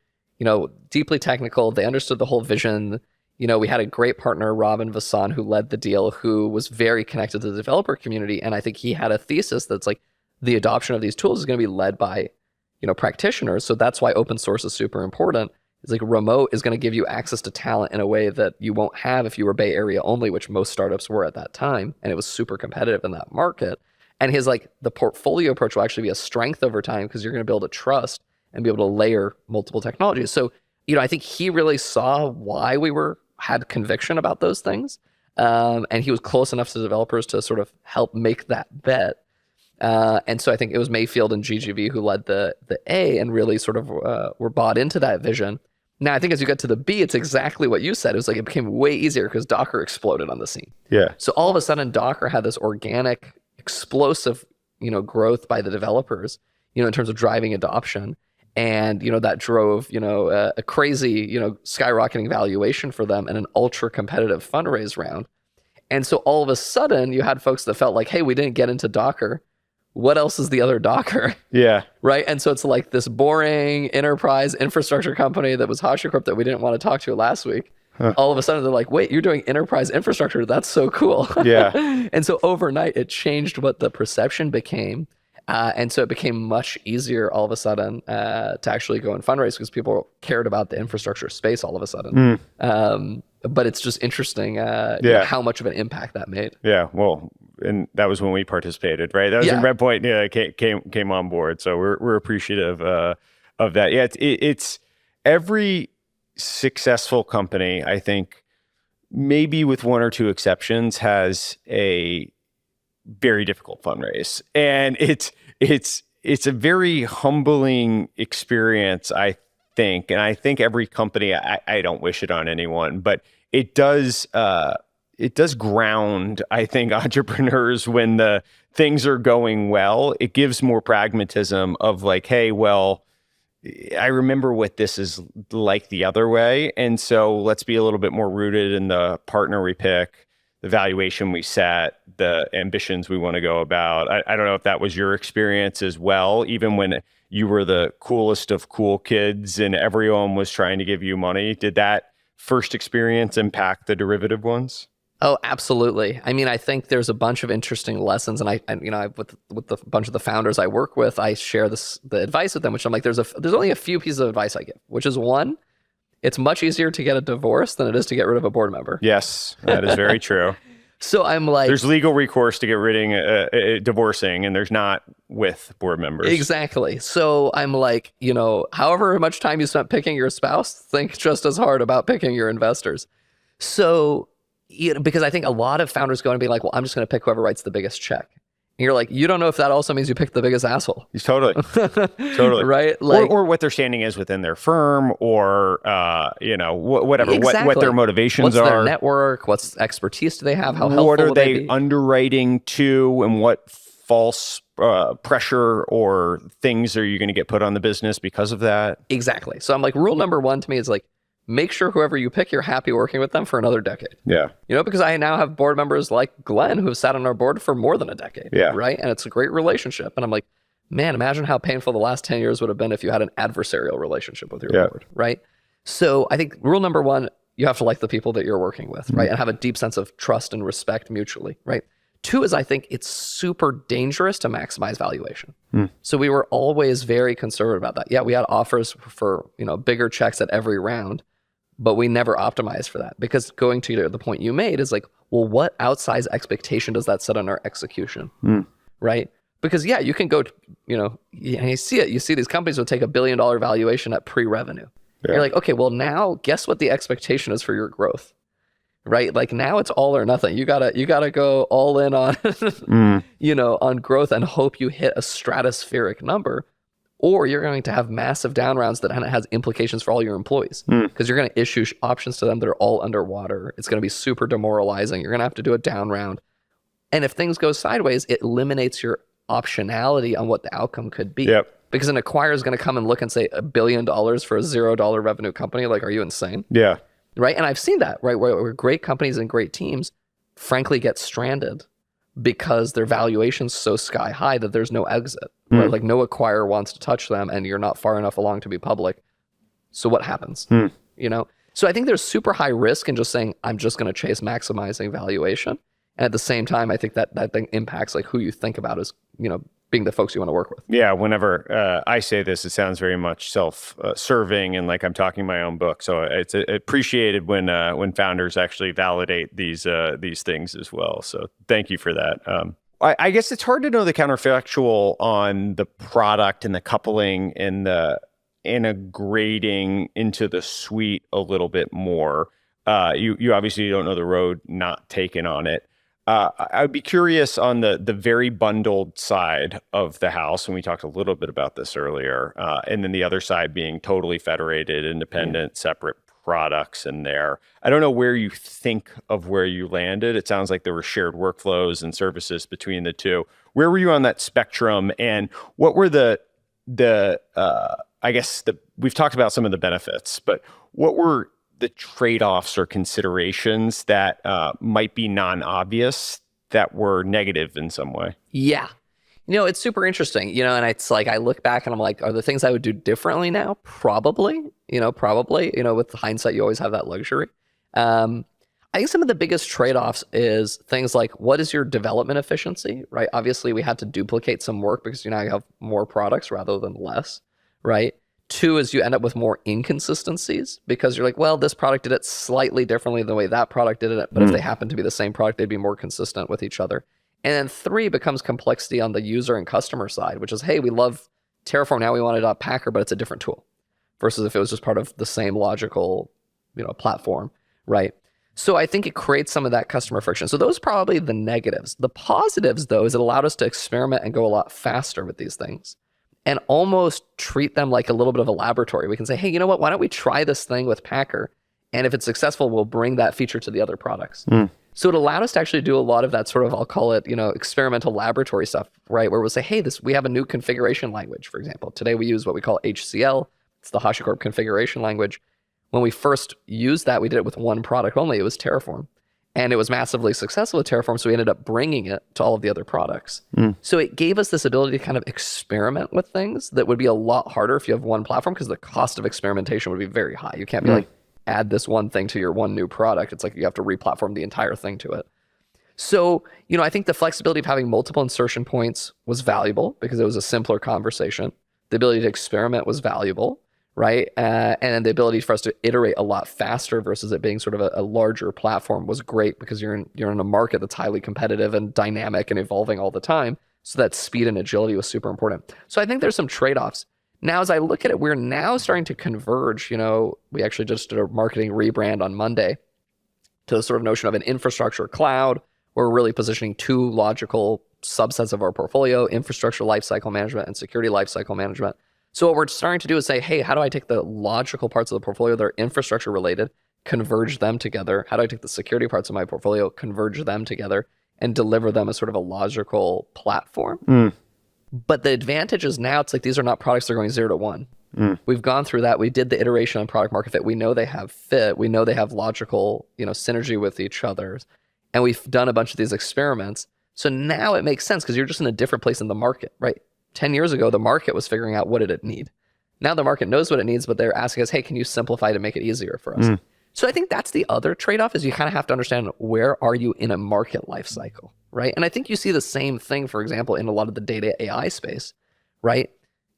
deeply technical. They understood the whole vision. We had a great partner, Robin Vassan, who led the deal, who was very connected to the developer community. And I think he had a thesis that's like the adoption of these tools is going to be led by, practitioners. So that's why open source is super important. It's like remote is going to give you access to talent in a way that you won't have if you were Bay Area only, which most startups were at that time. And it was super competitive in that market. And his the portfolio approach will actually be a strength over time because you're going to build a trust and be able to layer multiple technologies. So, I think he really saw why we had conviction about those things. And he was close enough to developers to sort of help make that bet. And so I think it was Mayfield and GGV who led the A and really sort of were bought into that vision. Now, I think as you get to the B, it's exactly what you said. It was like it became way easier because Docker exploded on the scene. Yeah. So all of a sudden, Docker had this organic, explosive, growth by the developers, in terms of driving adoption. And, that drove, a crazy, skyrocketing valuation for them and an ultra competitive fundraise round. And so all of a sudden you had folks that felt like, hey, we didn't get into Docker. What else is the other Docker? Yeah. Right. And so it's like this boring enterprise infrastructure company that was HashiCorp that we didn't want to talk to last week. Huh. All of a sudden they're like, wait, you're doing enterprise infrastructure. That's so cool. Yeah. And so overnight it changed what the perception became. And so it became much easier all of a sudden to actually go and fundraise because people cared about the infrastructure space all of a sudden. But it's just interesting how much of an impact that made. Yeah, well, and that was when we participated, right? That was when Redpoint came on board. So we're appreciative of that. Yeah, it's every successful company, I think, maybe with one or two exceptions, has a very difficult fundraise, and it's a very humbling experience, I think. And I think every company, I don't wish it on anyone, but it does ground, I think, entrepreneurs when the things are going well. It gives more pragmatism of like, hey, well, I remember what this is like the other way, and so let's be a little bit more rooted in the partner we pick, the valuation we set, the ambitions we want to go about. I don't know if that was your experience as well, even when you were the coolest of cool kids and everyone was trying to give you money. Did that first experience impact the derivative ones? Oh, absolutely. I mean, I think there's a bunch of interesting lessons, and I with the bunch of the founders I work with, I share the advice with them, which I'm like, there's only a few pieces of advice I give, which is one, it's much easier to get a divorce than it is to get rid of a board member. Yes, that is very true. So I'm like, there's legal recourse to get rid of divorcing, and there's not with board members. Exactly. So I'm like, however much time you spent picking your spouse, think just as hard about picking your investors. So, because I think a lot of founders go and be like, well, I'm just going to pick whoever writes the biggest check. And you're like, you don't know if that also means you picked the biggest asshole. Totally. Right? Or what their standing is within their firm, or whatever, exactly. what their motivations are. What's their network? What's expertise do they have? How helpful what are they be? underwriting to, and what false pressure or things are you going to get put on the business because of that? Exactly. So I'm like, rule number one to me is like, make sure whoever you pick, you're happy working with them for another decade. Yeah. Because I now have board members like Glenn who have sat on our board for more than a decade. Yeah. Right. And it's a great relationship. And I'm like, man, imagine how painful the last 10 years would have been if you had an adversarial relationship with your board. Right. So I think rule number one, you have to like the people that you're working with, right? And have a deep sense of trust and respect mutually. Right. Two is I think it's super dangerous to maximize valuation. So we were always very conservative about that. Yeah, we had offers for bigger checks at every round, but we never optimized for that, because going to the point you made is like, well, what outsized expectation does that set on our execution, right? Because you can go, you see it. You see these companies will take $1 billion valuation at pre-revenue. Yeah. You're like, okay, well now guess what the expectation is for your growth, right? Like now it's all or nothing. You gotta go all in on, on growth and hope you hit a stratospheric number, or you're going to have massive down rounds that has implications for all your employees because you're going to issue options to them that are all underwater. It's going to be super demoralizing. You're going to have to do a down round. And if things go sideways, it eliminates your optionality on what the outcome could be. Yep. Because an acquirer is going to come and look and say $1 billion for a $0 revenue company. Like, are you insane? Yeah. Right. And I've seen that, right? Where great companies and great teams frankly get stranded because their valuation's so sky high that there's no exit. Right? Like no acquirer wants to touch them and you're not far enough along to be public. So what happens? You know? So I think there's super high risk in just saying, I'm just going to chase maximizing valuation. And at the same time, I think that thing impacts like who you think about as, you know, being the folks you want to work with. Yeah, whenever I say this, it sounds very much self-serving and like I'm talking my own book. So it's appreciated when founders actually validate these things as well. So thank you for that. I guess it's hard to know the counterfactual on the product and the coupling and the integrating into the suite a little bit more. You obviously don't know the road not taken on it. I'd be curious on the very bundled side of the house, and we talked a little bit about this earlier, and then the other side being totally federated, independent, separate products in there. I don't know where you think of where you landed. It sounds like there were shared workflows and services between the two. Where were you on that spectrum, and what were we've talked about some of the benefits, but what were the trade-offs or considerations that might be non-obvious that were negative in some way? Yeah. You know, it's super interesting, you know, and it's like, I look back and I'm like, are there things I would do differently now? Probably, with hindsight, you always have that luxury. I think some of the biggest trade-offs is things like, what is your development efficiency, right? Obviously we had to duplicate some work because you now have more products rather than less, right? Two is you end up with more inconsistencies because you're like, well, this product did it slightly differently than the way that product did it. But if they happen to be the same product, they'd be more consistent with each other. And then three becomes complexity on the user and customer side, which is, hey, we love Terraform. Now we want it on Packer, but it's a different tool versus if it was just part of the same logical, platform, right? So I think it creates some of that customer friction. So those are probably the negatives. The positives, though, is it allowed us to experiment and go a lot faster with these things and almost treat them like a little bit of a laboratory. We can say, hey, you know what? Why don't we try this thing with Packer? And if it's successful, we'll bring that feature to the other products. So it allowed us to actually do a lot of that sort of, I'll call it, experimental laboratory stuff, right? Where we'll say, hey, we have a new configuration language, for example. Today we use what we call HCL. It's the HashiCorp configuration language. When we first used that, we did it with one product only. It was Terraform. And it was massively successful with Terraform, so we ended up bringing it to all of the other products. So it gave us this ability to kind of experiment with things that would be a lot harder if you have one platform because the cost of experimentation would be very high. You can't be like, add this one thing to your one new product. It's like you have to re-platform the entire thing to it. So, I think the flexibility of having multiple insertion points was valuable because it was a simpler conversation. The ability to experiment was valuable, right? And the ability for us to iterate a lot faster versus it being sort of a larger platform was great because you're in a market that's highly competitive and dynamic and evolving all the time. So that speed and agility was super important. So I think there's some trade-offs. Now, as I look at it, we're now starting to converge. We actually just did a marketing rebrand on Monday to the sort of notion of an infrastructure cloud. We're really positioning two logical subsets of our portfolio, infrastructure lifecycle management and security lifecycle management. So what we're starting to do is say, hey, how do I take the logical parts of the portfolio that are infrastructure related, converge them together? How do I take the security parts of my portfolio, converge them together, and deliver them as sort of a logical platform? But the advantage is now it's like these are not products that are going 0 to 1. We've gone through that. We did the iteration on product market fit. We know they have fit. We know they have logical, synergy with each other. And we've done a bunch of these experiments. So now it makes sense because you're just in a different place in the market, right? 10 years ago, the market was figuring out what did it need. Now the market knows what it needs, but they're asking us, hey, can you simplify to make it easier for us? So I think that's the other trade-off is you kind of have to understand where are you in a market life cycle, right? And I think you see the same thing, for example, in a lot of the data AI space, right?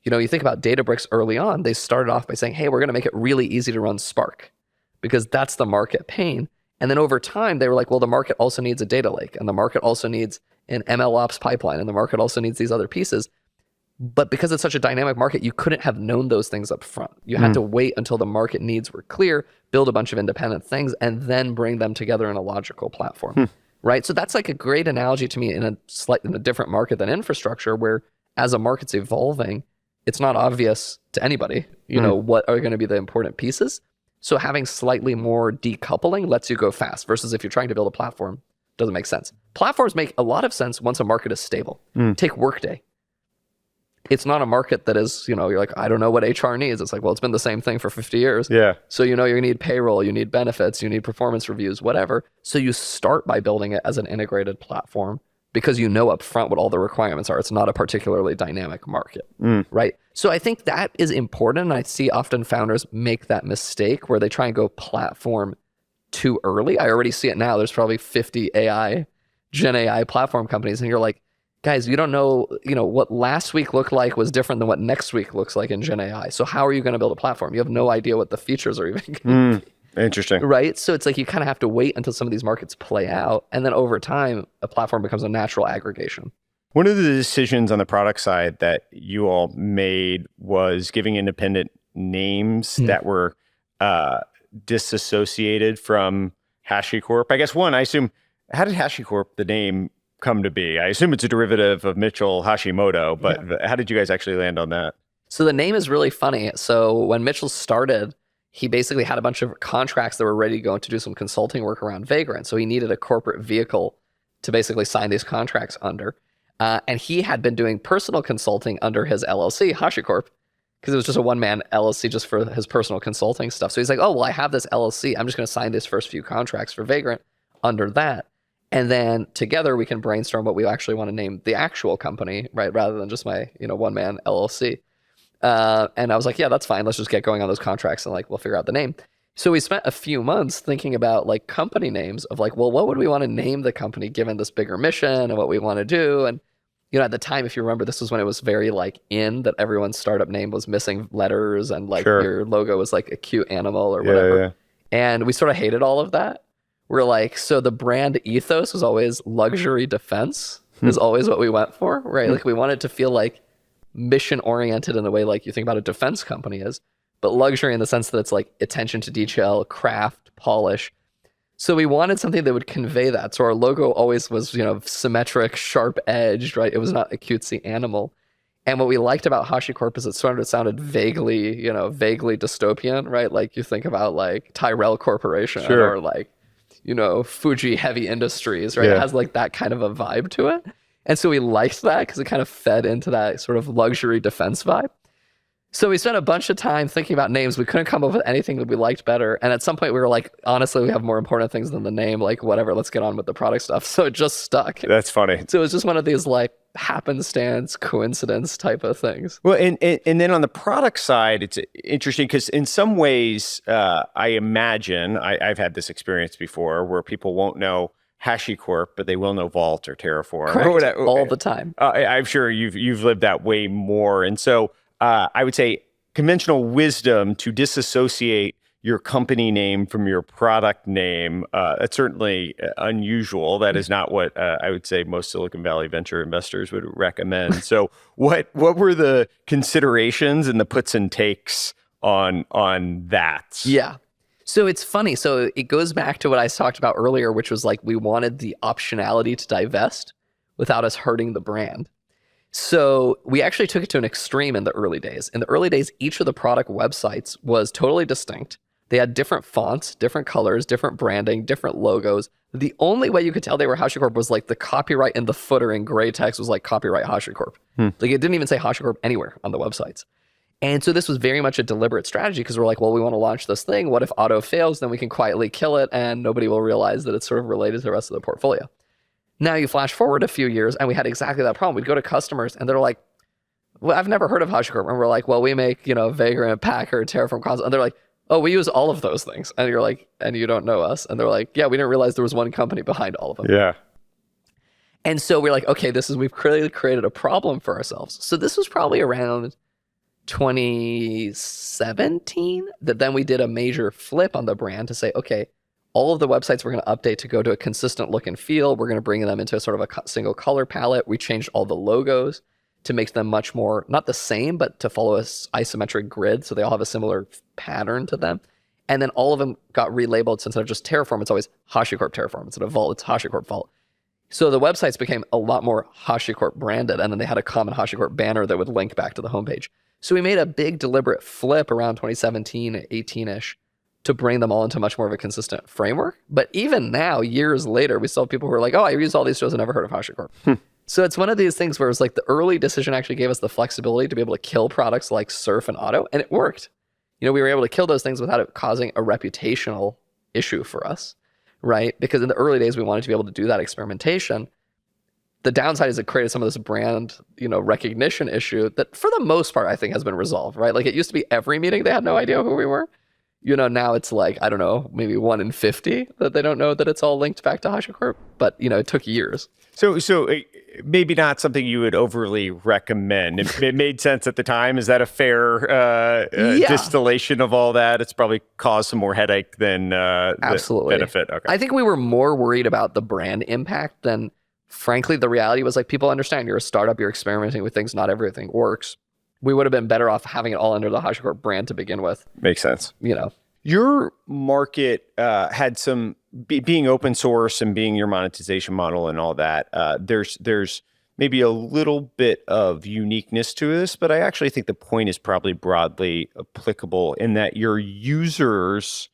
You think about Databricks early on, they started off by saying, hey, we're going to make it really easy to run Spark because that's the market pain. And then over time, they were like, well, the market also needs a data lake and the market also needs an MLOps pipeline and the market also needs these other pieces. But because it's such a dynamic market, you couldn't have known those things up front. You had to wait until the market needs were clear, build a bunch of independent things, and then bring them together in a logical platform, right? So that's like a great analogy to me in a different market than infrastructure, where as a market's evolving, it's not obvious to anybody, what are going to be the important pieces. So having slightly more decoupling lets you go fast versus if you're trying to build a platform, doesn't make sense. Platforms make a lot of sense once a market is stable. Take Workday. It's not a market that is, you're like, I don't know what HR needs. It's like, well, it's been the same thing for 50 years. Yeah. So, you need payroll, you need benefits, you need performance reviews, whatever. So you start by building it as an integrated platform because you know up front what all the requirements are. It's not a particularly dynamic market, right? So I think that is important. And I see often founders make that mistake where they try and go platform too early. I already see it now. There's probably 50 Gen AI platform companies. And you're like, guys, you don't know, what last week looked like was different than what next week looks like in Gen AI. So how are you going to build a platform? You have no idea what the features are even going to be. Interesting. Right? So it's like you kind of have to wait until some of these markets play out. And then over time, a platform becomes a natural aggregation. One of the decisions on the product side that you all made was giving independent names that were disassociated from HashiCorp. I guess I assume, how did HashiCorp, the name, come to be? I assume it's a derivative of Mitchell Hashimoto, but how did you guys actually land on that? So the name is really funny. So when Mitchell started, he basically had a bunch of contracts that were ready to go to do some consulting work around Vagrant. So he needed a corporate vehicle to basically sign these contracts under. And he had been doing personal consulting under his LLC, HashiCorp, because it was just a one-man LLC just for his personal consulting stuff. So he's like, oh, well, I have this LLC. I'm just going to sign these first few contracts for Vagrant under that. And then together we can brainstorm what we actually want to name the actual company, right? Rather than just my, one-man LLC. And I was like, yeah, that's fine. Let's just get going on those contracts and we'll figure out the name. So we spent a few months thinking about company names of well, what would we want to name the company given this bigger mission and what we want to do? And, at the time, if you remember, this was when it was very in that everyone's startup name was missing letters and your logo was a cute animal or whatever. Yeah. And we sort of hated all of that. We're so the brand ethos was always luxury defense is always what we went for, right? We wanted to feel mission oriented in the way you think about a defense company is, but luxury in the sense that it's attention to detail, craft, polish. So we wanted something that would convey that. So our logo always was, symmetric, sharp edged, right? It was not a cutesy animal. And what we liked about HashiCorp is it sounded vaguely dystopian, right? You think about Tyrell Corporation or Fuji Heavy Industries, right? Yeah. It has that kind of a vibe to it. And so we liked that because it kind of fed into that sort of luxury defense vibe. So we spent a bunch of time thinking about names. We couldn't come up with anything that we liked better. And at some point we were honestly, we have more important things than the name, whatever, let's get on with the product stuff. So it just stuck. That's funny. So it was just one of these happenstance, coincidence type of things. Well, and then on the product side, it's interesting because in some ways, I imagine, I've had this experience before where people won't know HashiCorp, but they will know Vault or Terraform. Correct. All the time. I'm sure you've lived that way more. And so I would say conventional wisdom to disassociate your company name from your product name, that's certainly unusual. That is not what I would say most Silicon Valley venture investors would recommend. So what were the considerations and the puts and takes on that? Yeah. So it's funny. So it goes back to what I talked about earlier, which was we wanted the optionality to divest without us hurting the brand. So we actually took it to an extreme in the early days. In the early days, each of the product websites was totally distinct. They had different fonts, different colors, different branding, different logos. The only way you could tell they were HashiCorp was the copyright in the footer in gray text was copyright HashiCorp. It didn't even say HashiCorp anywhere on the websites. And so this was very much a deliberate strategy because we're well, we want to launch this thing. What if auto fails? Then we can quietly kill it and nobody will realize that it's sort of related to the rest of the portfolio. Now you flash forward a few years and we had exactly that problem. We'd go to customers and they're well, I've never heard of HashiCorp. And we're well, we make, Vagrant, Packer, Terraform console. And they're oh, we use all of those things. And you're and you don't know us. And they're yeah, we didn't realize there was one company behind all of them. Yeah. And so we're okay, we've clearly created a problem for ourselves. So this was probably around 2017 that then we did a major flip on the brand to say, okay, all of the websites we're going to update to go to a consistent look and feel. We're going to bring them into sort of a single color palette. We changed all the logos to make them much more, not the same, but to follow a isometric grid. So they all have a similar pattern to them. And then all of them got relabeled. So instead of just Terraform, it's always HashiCorp Terraform. Instead of Vault, it's HashiCorp Vault. So the websites became a lot more HashiCorp branded, and then they had a common HashiCorp banner that would link back to the homepage. So we made a big deliberate flip around 2017, 18-ish to bring them all into much more of a consistent framework. But even now, years later, we still have people who are like, oh, I use all these tools, I never heard of HashiCorp. So it's one of these things where it's like the early decision actually gave us the flexibility to be able to kill products like Surf and Auto, and it worked. We were able to kill those things without it causing a reputational issue for us, right? Because in the early days, we wanted to be able to do that experimentation. The downside is it created some of this brand, recognition issue that for the most part, I think has been resolved, right? Like it used to be every meeting, they had no idea who we were. Now it's like, I don't know, maybe 1 in 50 that they don't know that it's all linked back to HashiCorp, but it took years. So maybe not something you would overly recommend. It made sense at the time. Is that a fair distillation of all that? It's probably caused some more headache than Absolutely. benefit. Okay. I think we were more worried about the brand impact than, frankly, the reality was like, people understand you're a startup, you're experimenting with things, not everything works. We would have been better off having it all under the HashiCorp brand to begin with. Makes sense. Your market had some, being open source and being your monetization model and all that, there's maybe a little bit of uniqueness to this, but I actually think the point is probably broadly applicable in that your users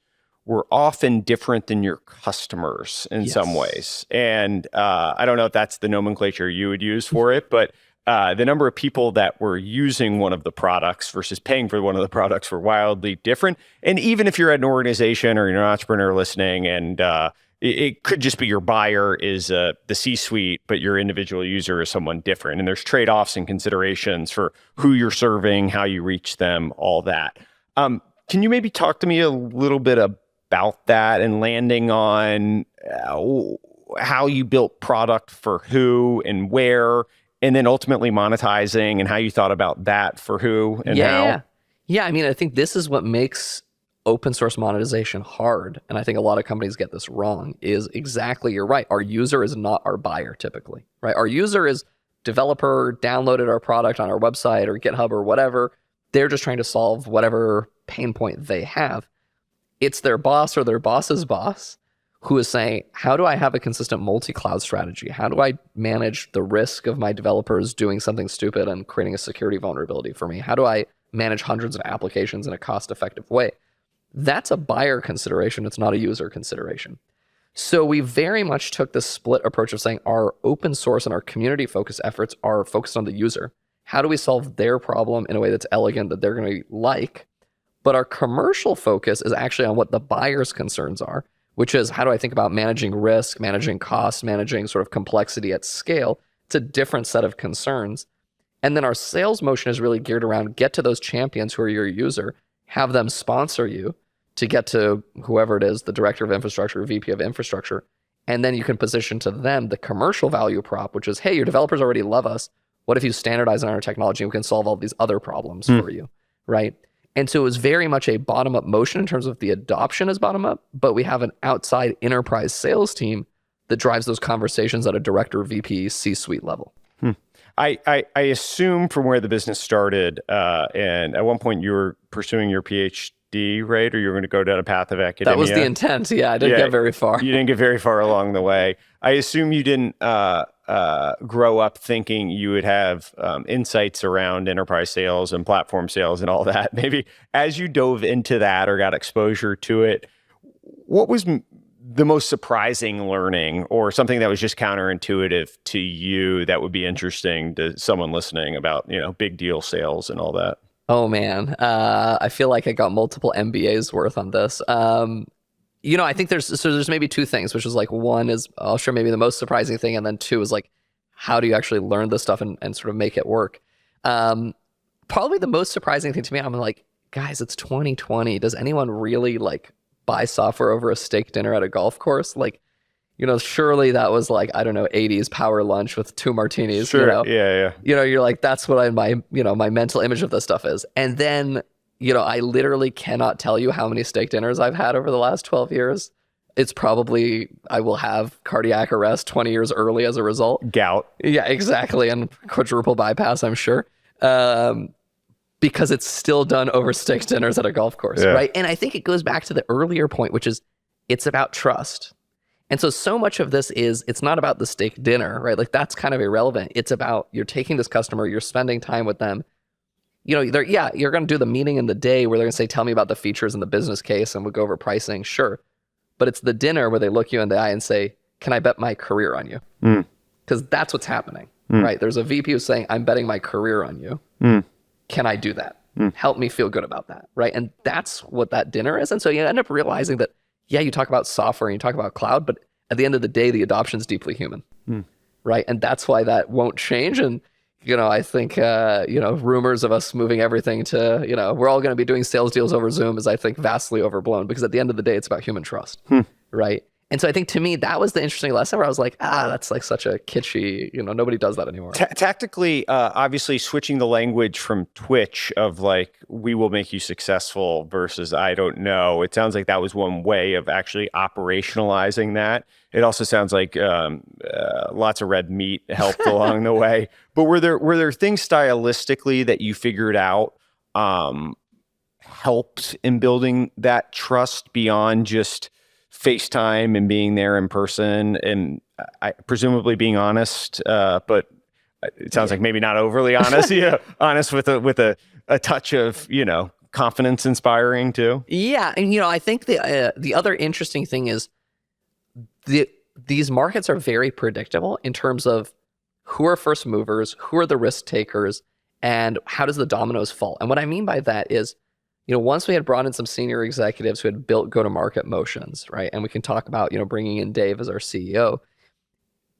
were often different than your customers in some ways. And I don't know if that's the nomenclature you would use for it, but the number of people that were using one of the products versus paying for one of the products were wildly different. And even if you're at an organization or you're an entrepreneur listening, and it could just be your buyer is the C-suite, but your individual user is someone different. And there's trade-offs and considerations for who you're serving, how you reach them, all that. Can you maybe talk to me a little bit about that and landing on how you built product for who and where, and then ultimately monetizing and how you thought about that for who and how? Yeah, I think this is what makes open source monetization hard. And I think a lot of companies get this wrong, is exactly, you're right. Our user is not our buyer typically, right? Our user is developer, downloaded our product on our website or GitHub or whatever. They're just trying to solve whatever pain point they have. It's their boss or their boss's boss who is saying, how do I have a consistent multi-cloud strategy? How do I manage the risk of my developers doing something stupid and creating a security vulnerability for me? How do I manage hundreds of applications in a cost-effective way? That's a buyer consideration. It's not a user consideration. So we very much took this split approach of saying our open source and our community-focused efforts are focused on the user. How do we solve their problem in a way that's elegant, that they're going to like? But our commercial focus is actually on what the buyer's concerns are, which is, how do I think about managing risk, managing costs, managing sort of complexity at scale? It's a different set of concerns. And then our sales motion is really geared around get to those champions who are your user, have them sponsor you to get to whoever it is, the director of infrastructure, VP of infrastructure. And then you can position to them the commercial value prop, which is, hey, your developers already love us. What if you standardize on our technology and we can solve all these other problems for you, right? And so it was very much a bottom-up motion in terms of the adoption is bottom-up, but we have an outside enterprise sales team that drives those conversations at a director, VP, C-suite level. I assume from where the business started, and at one point you were pursuing your PhD, right? Or you were going to go down a path of academia? That was the intent. Yeah, I didn't get very far. You didn't get very far along the way. I assume you didn't grow up thinking you would have insights around enterprise sales and platform sales and all that. Maybe as you dove into that or got exposure to it, what was the most surprising learning or something that was just counterintuitive to you that would be interesting to someone listening about, big deal sales and all that? Oh, man. I feel like I got multiple MBAs worth on this. I think there's maybe two things, which is like, one is I'll share maybe the most surprising thing. And then two is like, how do you actually learn this stuff and sort of make it work? Probably the most surprising thing to me, I'm like, guys, it's 2020. Does anyone really buy software over a steak dinner at a golf course? Surely that was 80s power lunch with 2 martinis. Sure. Yeah. You're like, that's what my mental image of this stuff is. And then, I literally cannot tell you how many steak dinners I've had over the last 12 years. It's probably, I will have cardiac arrest 20 years early as a result. Gout. Yeah, exactly. And quadruple bypass, I'm sure. Because it's still done over steak dinners at a golf course, right? And I think it goes back to the earlier point, which is it's about trust. And so much of this is, it's not about the steak dinner, right? Like that's kind of irrelevant. It's about you're taking this customer, you're spending time with them. You're going to do the meeting in the day where they're going to say, tell me about the features and the business case and we'll go over pricing. Sure. But it's the dinner where they look you in the eye and say, can I bet my career on you? Because that's what's happening, right? There's a VP who's saying, I'm betting my career on you. Can I do that? Help me feel good about that, right? And that's what that dinner is. And so you end up realizing that, yeah, you talk about software and you talk about cloud, but at the end of the day, the adoption is deeply human, right? And that's why that won't change. And, I think, rumors of us moving everything to, we're all going to be doing sales deals over Zoom is, I think, vastly overblown because at the end of the day, it's about human trust, right? And so I think to me, that was the interesting lesson where I was like, that's like such a kitschy, nobody does that anymore. Tactically, obviously switching the language from Twitch of like, we will make you successful versus I don't know. It sounds like that was one way of actually operationalizing that. It also sounds like lots of red meat helped along the way. But were there things stylistically that you figured out helped in building that trust beyond just FaceTime and being there in person and presumably being honest, but it sounds like maybe not overly honest. Honest with a touch of confidence inspiring too. Yeah, and I think the other interesting thing is these markets are very predictable in terms of who are first movers, who are the risk takers, and how does the dominoes fall. And what I mean by that is, once we had brought in some senior executives who had built go-to-market motions, right? And we can talk about, bringing in Dave as our CEO.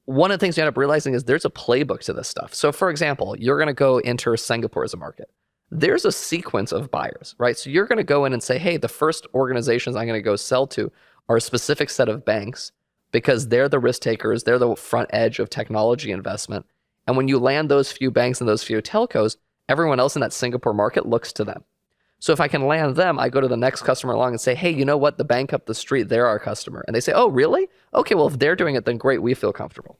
One of the things you end up realizing is there's a playbook to this stuff. So for example, you're going to go enter Singapore as a market. There's a sequence of buyers, right? So you're going to go in and say, hey, the first organizations I'm going to go sell to are a specific set of banks because they're the risk takers. They're the front edge of technology investment. And when you land those few banks and those few telcos, everyone else in that Singapore market looks to them. So if I can land them, I go to the next customer along and say, hey, you know what? The bank up the street, they're our customer. And they say, oh, really? Okay, well, if they're doing it, then great, we feel comfortable.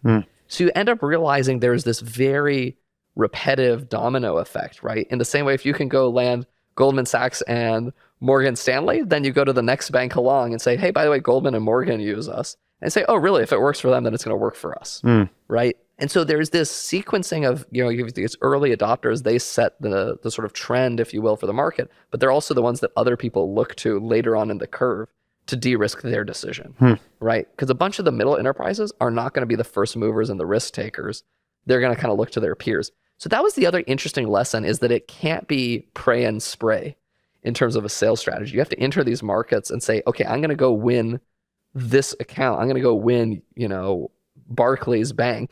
So you end up realizing there's this very repetitive domino effect, right? In the same way, if you can go land Goldman Sachs and Morgan Stanley, then you go to the next bank along and say, hey, by the way, Goldman and Morgan use us. And say, oh, really? If it works for them, then it's going to work for us, right? And so there's this sequencing of, these early adopters, they set the sort of trend, if you will, for the market, but they're also the ones that other people look to later on in the curve to de-risk their decision, right? Because a bunch of the middle enterprises are not going to be the first movers and the risk takers. They're going to kind of look to their peers. So that was the other interesting lesson, is that it can't be pray and spray in terms of a sales strategy. You have to enter these markets and say, okay, I'm going to go win this account. I'm going to go win, Barclays Bank,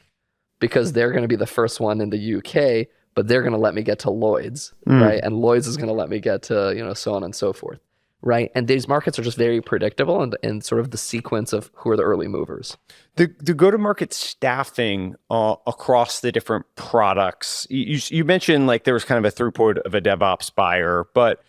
because they're going to be the first one in the UK, but they're going to let me get to Lloyd's, right? And Lloyd's is going to let me get to, so on and so forth, right? And these markets are just very predictable and sort of the sequence of who are the early movers. The go-to-market staffing across the different products, you mentioned like there was kind of a throughput of a DevOps buyer, but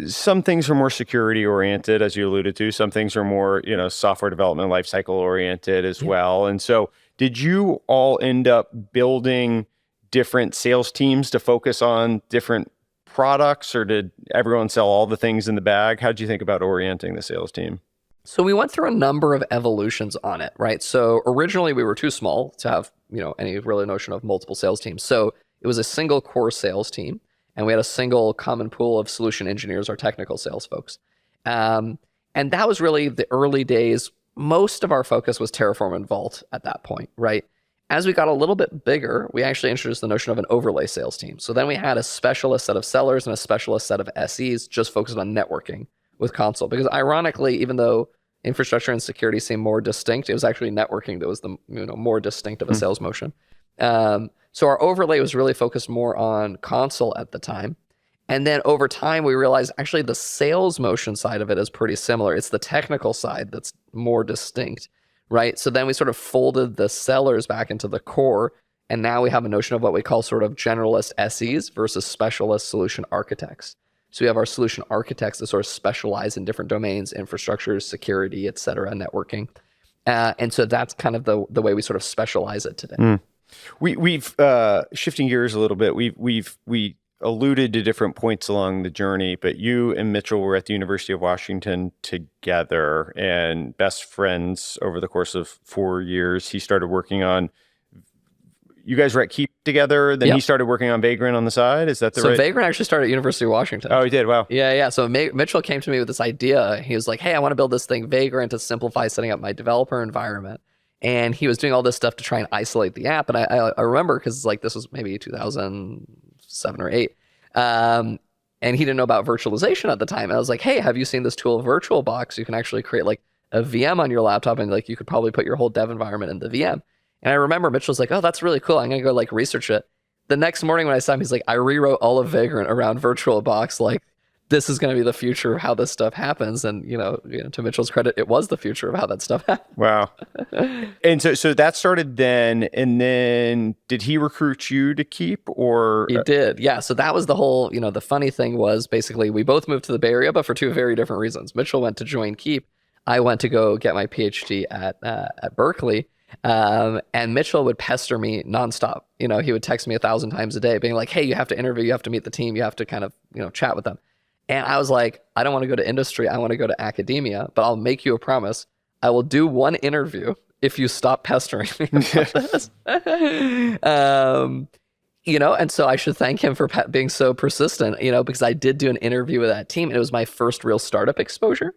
some things are more security oriented, as you alluded to. Some things are more, software development lifecycle oriented as well. And so did you all end up building different sales teams to focus on different products, or did everyone sell all the things in the bag? How did you think about orienting the sales team? So we went through a number of evolutions on it, right? So originally we were too small to have, any really notion of multiple sales teams. So it was a single core sales team, and we had a single common pool of solution engineers, our technical sales folks. And that was really the early days. Most of our focus was Terraform and Vault at that point, right? As we got a little bit bigger, we actually introduced the notion of an overlay sales team. So then we had a specialist set of sellers and a specialist set of SEs just focused on networking with console. Because ironically, even though infrastructure and security seemed more distinct, it was actually networking that was the more distinct of a sales motion. So our overlay was really focused more on console at the time. And then over time, we realized actually the sales motion side of it is pretty similar. It's the technical side that's more distinct, right? So then we sort of folded the sellers back into the core. And now we have a notion of what we call sort of generalist SEs versus specialist solution architects. So we have our solution architects that sort of specialize in different domains, infrastructure, security, et cetera, networking. And so that's kind of the way we sort of specialize it today. We've shifting gears a little bit. We alluded to different points along the journey, but you and Mitchell were at the University of Washington together and best friends over the course of 4 years. He started working on, you guys were at Keep together, then he started working on Vagrant on the side. Is that the right? So Vagrant actually started at University of Washington. Oh, he did? Wow. Yeah. So Mitchell came to me with this idea. He was like, hey, I want to build this thing, Vagrant, to simplify setting up my developer environment. And he was doing all this stuff to try and isolate the app. And I remember, because like this was maybe 2007 or 8. And he didn't know about virtualization at the time. And I was like, hey, have you seen this tool, VirtualBox? You can actually create like a VM on your laptop, and like you could probably put your whole dev environment in the VM. And I remember Mitchell's like, oh, that's really cool. I'm going to go like research it. The next morning when I saw him, he's like, I rewrote all of Vagrant around VirtualBox. Like, this is going to be the future of how this stuff happens. And, to Mitchell's credit, it was the future of how that stuff happened. Wow. And so that started then. And then did he recruit you to Keep, or? He did. Yeah. So that was the whole, the funny thing was basically we both moved to the Bay Area, but for two very different reasons. Mitchell went to join Keep. I went to go get my PhD at Berkeley. And Mitchell would pester me nonstop. He would text me 1,000 times a day being like, hey, you have to interview, you have to meet the team, you have to kind of, chat with them. And I was like, I don't want to go to industry. I want to go to academia, but I'll make you a promise. I will do one interview if you stop pestering me about this. And so I should thank him for being so persistent, because I did do an interview with that team. And it was my first real startup exposure.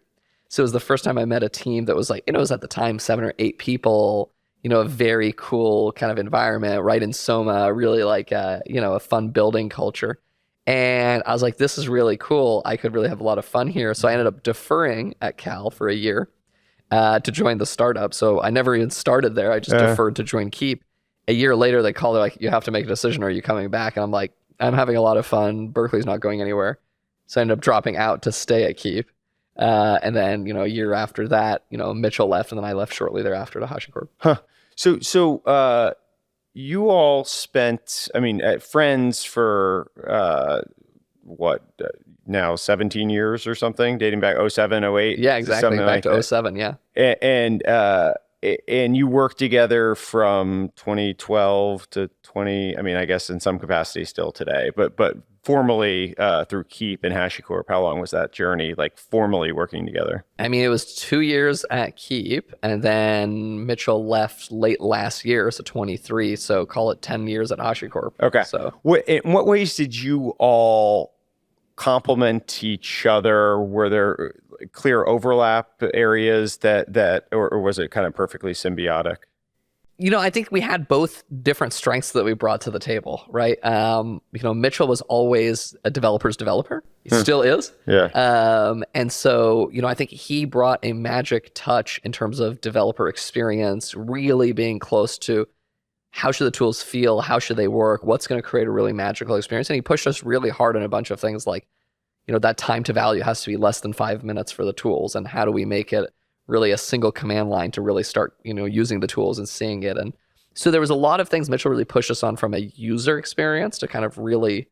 So it was the first time I met a team that was like, it was at the time 7 or 8 people, a very cool kind of environment right in Soma, really like, a fun building culture. And I was like, this is really cool. I could really have a lot of fun here. So I ended up deferring at Cal for a year to join the startup. So I never even started there. I just deferred to join Keep. A year later, they called, they're like, you have to make a decision. Are you coming back? And I'm like, I'm having a lot of fun. Berkeley's not going anywhere. So I ended up dropping out to stay at Keep. And then, a year after that, Mitchell left, and then I left shortly thereafter to HashiCorp. Huh. So you all spent, friends for now 17 years or something, dating back 07, 08? Yeah, exactly. Back like to 07, yeah. And you worked together from 2012 to 20, I guess in some capacity still today, but formally through Keep and HashiCorp, how long was that journey, like formally working together? It was 2 years at Keep, and then Mitchell left late last year, so 23, so call it 10 years at HashiCorp. Okay. So in what ways did you all complement each other? Were there clear overlap areas or was it kind of perfectly symbiotic? I think we had both different strengths that we brought to the table, right? Mitchell was always a developer's developer. He still is. Yeah. And so, I think he brought a magic touch in terms of developer experience, really being close to how should the tools feel, how should they work, what's going to create a really magical experience. And he pushed us really hard on a bunch of things like, that time to value has to be less than 5 minutes for the tools. And how do we make it really a single command line to really start, using the tools and seeing it. And so there was a lot of things Mitchell really pushed us on from a user experience to kind of really,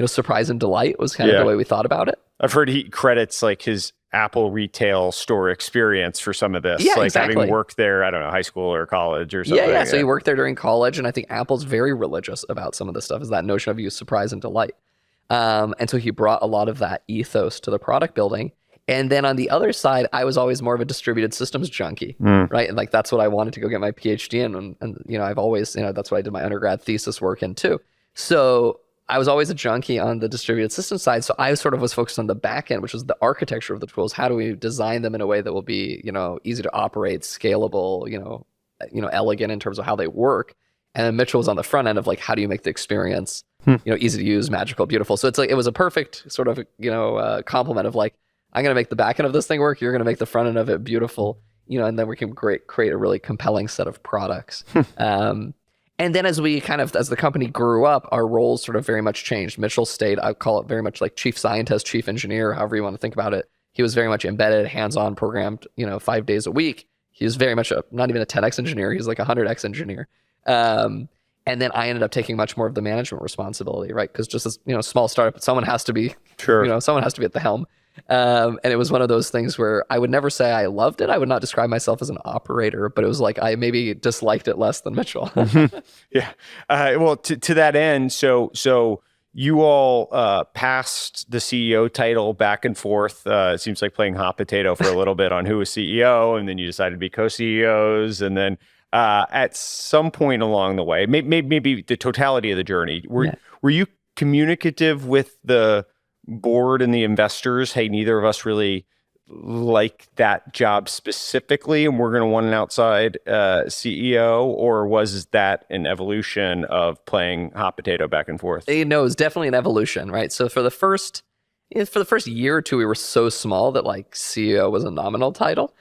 surprise and delight was kind of the way we thought about it. I've heard he credits like his Apple retail store experience for some of this, yeah, like exactly. Having worked there, I don't know, high school or college or something. Yeah. So he worked there during college, and I think Apple's very religious about some of this stuff, is that notion of use, surprise, and delight. And so he brought a lot of that ethos to the product building. And then on the other side, I was always more of a distributed systems junkie, right? And like, that's what I wanted to go get my PhD in. And I've always, that's what I did my undergrad thesis work in too. So I was always a junkie on the distributed system side. So I sort of was focused on the back end, which was the architecture of the tools. How do we design them in a way that will be, easy to operate, scalable, elegant in terms of how they work. And then Mitchell was on the front end of like, how do you make the experience, easy to use, magical, beautiful. So it's like, it was a perfect sort of, complement of like, I'm going to make the back end of this thing work. You're going to make the front end of it beautiful, and then we can create a really compelling set of products. And then as the company grew up, our roles sort of very much changed. Mitchell stayed, I call it very much like chief scientist, chief engineer, however you want to think about it. He was very much embedded, hands-on, programmed, 5 days a week. He was very much not even a 10x engineer. He's like a 100x engineer. And then I ended up taking much more of the management responsibility, right? Because just as, small startup, someone has to be, someone has to be at the helm. And it was one of those things where I would never say I loved it. I would not describe myself as an operator, but it was like I maybe disliked it less than Mitchell. Yeah. Well, to that end, so you all passed the CEO title back and forth. It seems like playing hot potato for a little bit on who was CEO, and then you decided to be co-CEOs, and then at some point along the way, maybe the totality of the journey, were you communicative with the board and the investors? Hey, neither of us really like that job specifically, and we're going to want an outside CEO, or was that an evolution of playing hot potato back and forth? It was definitely an evolution, right? So for the first year or two, we were so small that like CEO was a nominal title.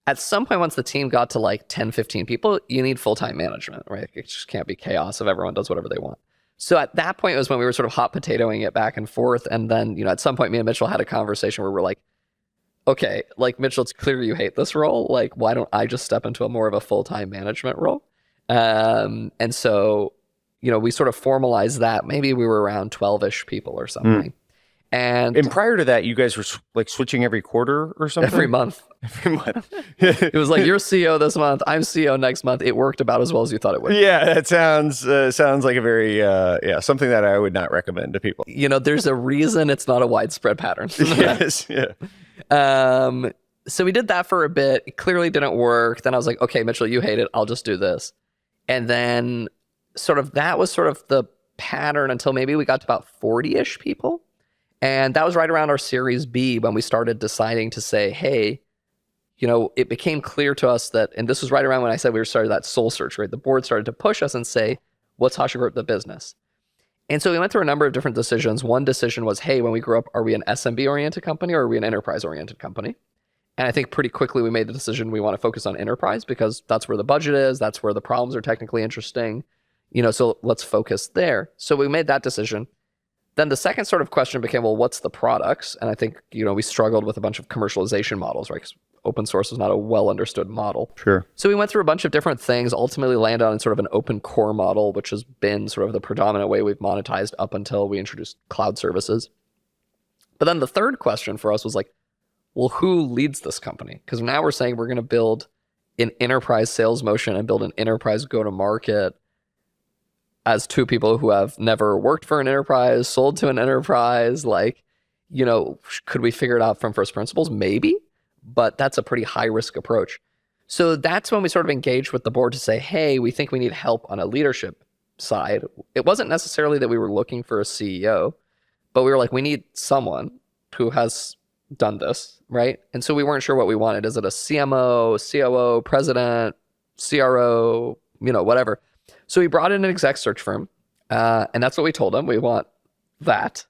At some point, once the team got to like 10, 15 people, you need full-time management, right? It just can't be chaos if everyone does whatever they want. So at that point was when we were sort of hot potatoing it back and forth. And then, at some point, me and Mitchell had a conversation where we're like, okay, like Mitchell, it's clear you hate this role. Like, why don't I just step into a more of a full-time management role? And so, we sort of formalized that. Maybe we were around 12-ish people or something. And prior to that, you guys were like switching every quarter or something? Every month. Every month. It was like, you're CEO this month, I'm CEO next month. It worked about as well as you thought it would. Yeah, that sounds like a very, something that I would not recommend to people. There's a reason it's not a widespread pattern. Yes, yeah. So we did that for a bit. It clearly didn't work. Then I was like, okay, Mitchell, you hate it. I'll just do this. And then that was sort of the pattern until maybe we got to about 40-ish people. And that was right around our Series B when we started deciding to say, hey, it became clear to us that, and this was right around when I said we were starting that soul search, right? The board started to push us and say, what's HashiCorp the business? And so we went through a number of different decisions. One decision was, hey, when we grew up, are we an SMB-oriented company or are we an enterprise-oriented company? And I think pretty quickly we made the decision we want to focus on enterprise because that's where the budget is, that's where the problems are technically interesting, so let's focus there. So we made that decision. Then the second sort of question became, well, what's the products? And I think, we struggled with a bunch of commercialization models, right? Because open source is not a well understood model. Sure. So we went through a bunch of different things, ultimately landed on sort of an open core model, which has been sort of the predominant way we've monetized up until we introduced cloud services. But then the third question for us was like, well, who leads this company? Because now we're saying we're going to build an enterprise sales motion and build an enterprise go-to-market as two people who have never worked for an enterprise, sold to an enterprise. Like, could we figure it out from first principles? Maybe, but that's a pretty high risk approach. So that's when we sort of engaged with the board to say, hey, we think we need help on a leadership side. It wasn't necessarily that we were looking for a CEO, but we were like, we need someone who has done this, right? And so we weren't sure what we wanted. Is it a CMO, COO, president, CRO, whatever. So we brought in an exec search firm, and that's what we told them. We want that.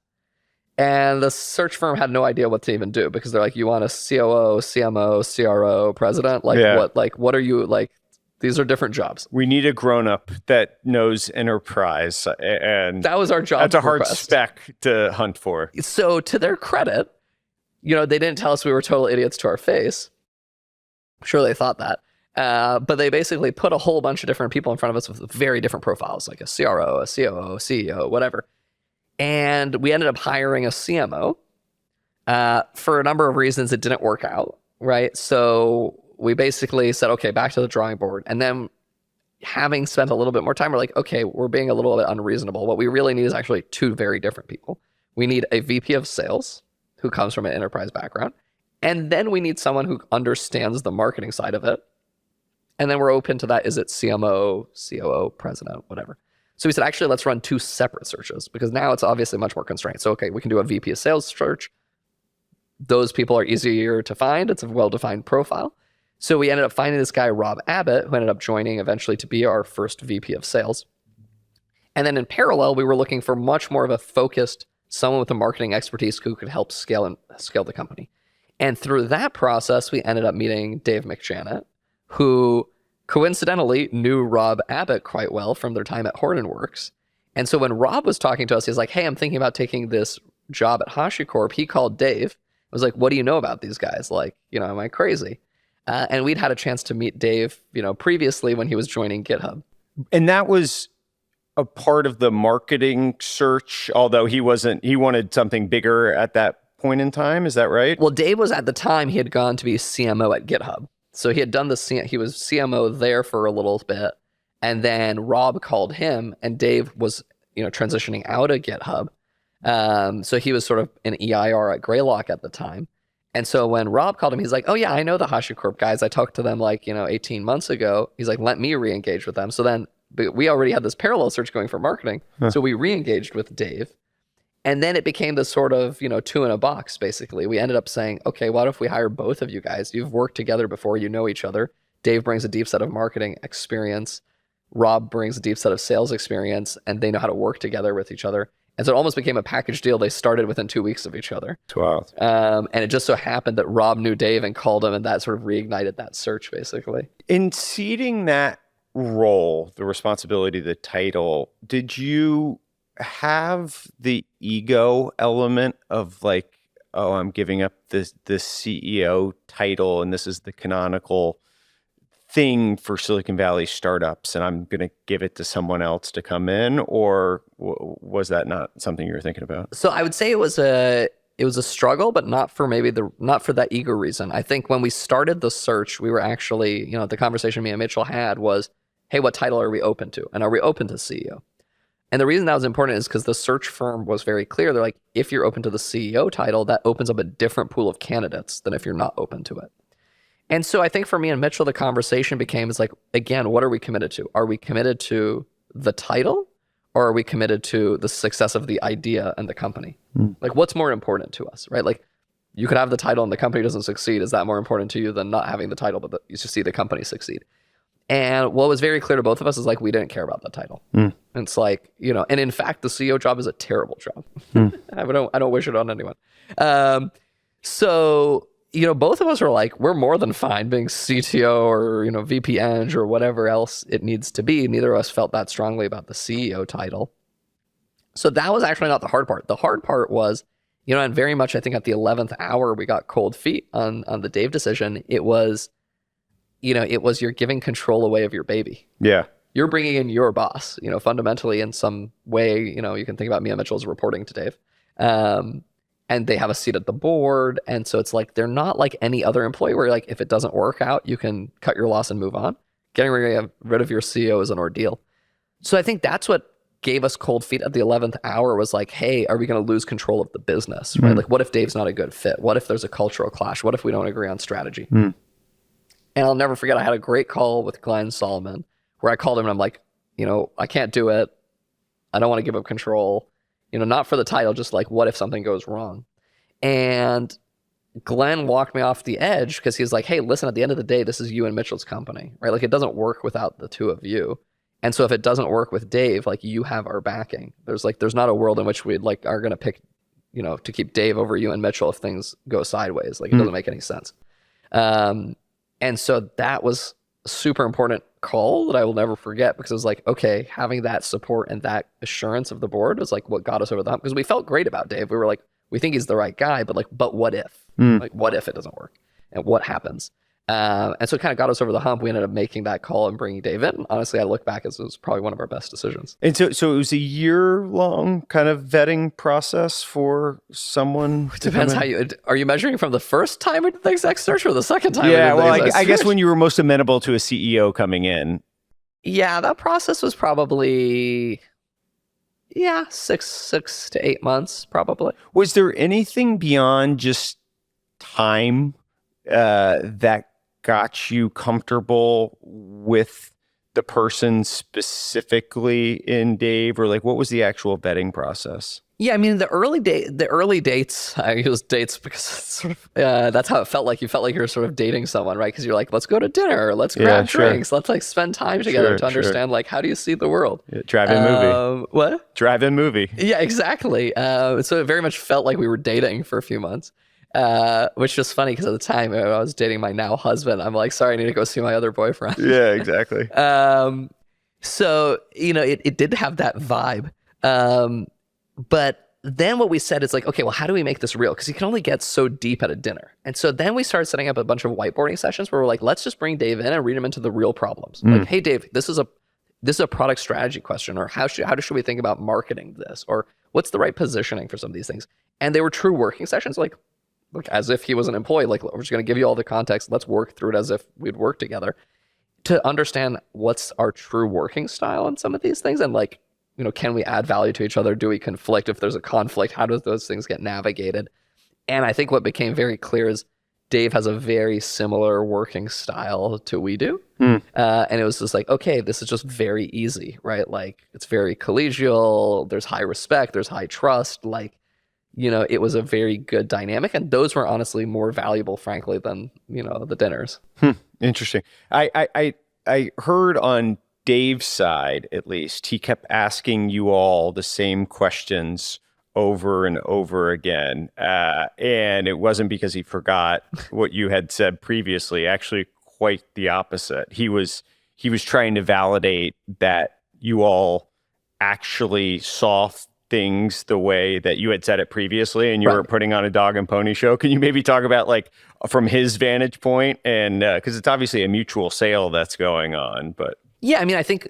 And the search firm had no idea what to even do because they're like, you want a COO, CMO, CRO, president? What are you like? These are different jobs. We need a grown-up that knows enterprise. And that was our job. That's a hard spec to hunt for. So to their credit, they didn't tell us we were total idiots to our face. I'm sure they thought that. But they basically put a whole bunch of different people in front of us with very different profiles, like a CRO, a COO, CEO, whatever. And we ended up hiring a CMO. For a number of reasons, it didn't work out, right? So we basically said, okay, back to the drawing board. And then having spent a little bit more time, we're like, okay, we're being a little bit unreasonable. What we really need is actually two very different people. We need a VP of sales who comes from an enterprise background. And then we need someone who understands the marketing side of it. And then we're open to that. Is it CMO, COO, president, whatever? So we said, actually, let's run two separate searches because now it's obviously much more constrained. So, okay, we can do a VP of sales search. Those people are easier to find. It's a well-defined profile. So we ended up finding this guy, Rob Abbott, who ended up joining eventually to be our first VP of sales. And then in parallel, we were looking for much more of a focused, someone with a marketing expertise who could help scale the company. And through that process, we ended up meeting Dave McJanet, who coincidentally knew Rob Abbott quite well from their time at Hortonworks. And so when Rob was talking to us, he's like, hey, I'm thinking about taking this job at HashiCorp. He called Dave. I was like, what do you know about these guys? Like, am I crazy? And we'd had a chance to meet Dave, previously when he was joining GitHub. And that was a part of the marketing search, although he wanted something bigger at that point in time. Is that right? Well, Dave was at the time, he had gone to be CMO at GitHub. So he had done he was CMO there for a little bit. And then Rob called him and Dave was, transitioning out of GitHub. So he was sort of an EIR at Greylock at the time. And so when Rob called him, he's like, oh yeah, I know the HashiCorp guys. I talked to them like, 18 months ago. He's like, let me re-engage with them. So then we already had this parallel search going for marketing. So we re-engaged with Dave. And then it became this sort of, two in a box, basically. We ended up saying, okay, what if we hire both of you guys? You've worked together before, you know each other. Dave brings a deep set of marketing experience. Rob brings a deep set of sales experience, and they know how to work together with each other. And so it almost became a package deal. They started within 2 weeks of each other. Wow. And it just so happened that Rob knew Dave and called him, and that sort of reignited that search, basically. In seeding that role, the responsibility, the title, did you have the ego element of like, oh, I'm giving up this CEO title, and this is the canonical thing for Silicon Valley startups, and I'm going to give it to someone else to come in? Or was that not something you were thinking about? So I would say it was a struggle, but not for that ego reason. I think when we started the search, we were actually, the conversation me and Mitchell had was, hey, what title are we open to? And are we open to CEO? And the reason that was important is because the search firm was very clear. They're like, if you're open to the CEO title, that opens up a different pool of candidates than if you're not open to it. And so I think for me and Mitchell, the conversation became is like, again, what are we committed to? Are we committed to the title, or are we committed to the success of the idea and the company? Like, what's more important to us, right? Like, you could have the title and the company doesn't succeed. Is that more important to you than not having the title, but you should see the company succeed? And what was very clear to both of us is like, we didn't care about that title. And it's like, and in fact, the CEO job is a terrible job. I don't wish it on anyone. So, both of us are like, we're more than fine being CTO or, VP Eng or whatever else it needs to be. Neither of us felt that strongly about the CEO title. So that was actually not the hard part. The hard part was, and very much, I think at the 11th hour, we got cold feet on the Dave decision. It was, you're giving control away of your baby. Yeah. You're bringing in your boss, fundamentally in some way, you can think about me and Mitchell's reporting to Dave. And they have a seat at the board. And so it's like, they're not like any other employee where like, if it doesn't work out, you can cut your loss and move on. Getting rid of your CEO is an ordeal. So I think that's what gave us cold feet at the 11th hour was like, hey, are we going to lose control of the business? Right? Like, what if Dave's not a good fit? What if there's a cultural clash? What if we don't agree on strategy? And I'll never forget, I had a great call with Glenn Solomon where I called him and I'm like, I can't do it. I don't want to give up control. Not for the title, just like, what if something goes wrong? And Glenn walked me off the edge because he's like, hey, listen, at the end of the day, this is you and Mitchell's company, right? Like, it doesn't work without the two of you. And so if it doesn't work with Dave, like, you have our backing. There's not a world in which we are going to pick, to keep Dave over you and Mitchell if things go sideways. Like, it doesn't make any sense. And so that was a super important call that I will never forget, because it was like, okay, having that support and that assurance of the board was like what got us over the hump, because we felt great about Dave. We were like, we think he's the right guy, but what if? Like, what if it doesn't work? And what happens? And so it kind of got us over the hump. We ended up making that call and bringing Dave in. Honestly, I look back as it was probably one of our best decisions. And so it was a year-long kind of vetting process for someone. It depends how are you measuring from the first time we did the exec search or the second time? Yeah, well, I guess when you were most amenable to a CEO coming in. Yeah, that process was probably 6 to 8 months, probably. Was there anything beyond just time that got you comfortable with the person specifically in Dave, or like, what was the actual vetting process? Yeah, I mean, the early dates, I use dates because it's sort of, that's how it felt like. You felt like you were sort of dating someone, right? Because you're like, let's go to dinner, let's grab drinks, let's like spend time together to understand like, how do you see the world? Yeah, drive-in movie. What? Drive-in movie. Yeah, exactly. So it very much felt like we were dating for a few months. Which was funny because at the time I was dating my now husband. I'm like, sorry, I need to go see my other boyfriend. Yeah, exactly. So, it did have that vibe. But then what we said is like, okay, well, how do we make this real? Because you can only get so deep at a dinner. And so then we started setting up a bunch of whiteboarding sessions where we're like, let's just bring Dave in and read him into the real problems. Like, hey, Dave, this is a product strategy question, or how should we think about marketing this? Or what's the right positioning for some of these things? And they were true working sessions, like as if he was an employee. Like, we're just going to give you all the context. Let's work through it as if we'd work together to understand what's our true working style in some of these things, and like can we add value to each other? Do we conflict? If there's a conflict, how do those things get navigated? And I think what became very clear is Dave has a very similar working style to we do. And it was just like, okay, this is just very easy, right? Like, it's very collegial. There's high respect. There's high trust. Like, it was a very good dynamic. And those were honestly more valuable, frankly, than, the dinners. Interesting. I heard on Dave's side, at least, he kept asking you all the same questions over and over again. And it wasn't because he forgot what you had said previously. Actually, quite the opposite. He was trying to validate that you all actually saw things the way that you had said it previously, and you were putting on a dog and pony show. Can you maybe talk about, like, from his vantage point? And because it's obviously a mutual sale that's going on, but yeah, I mean, I think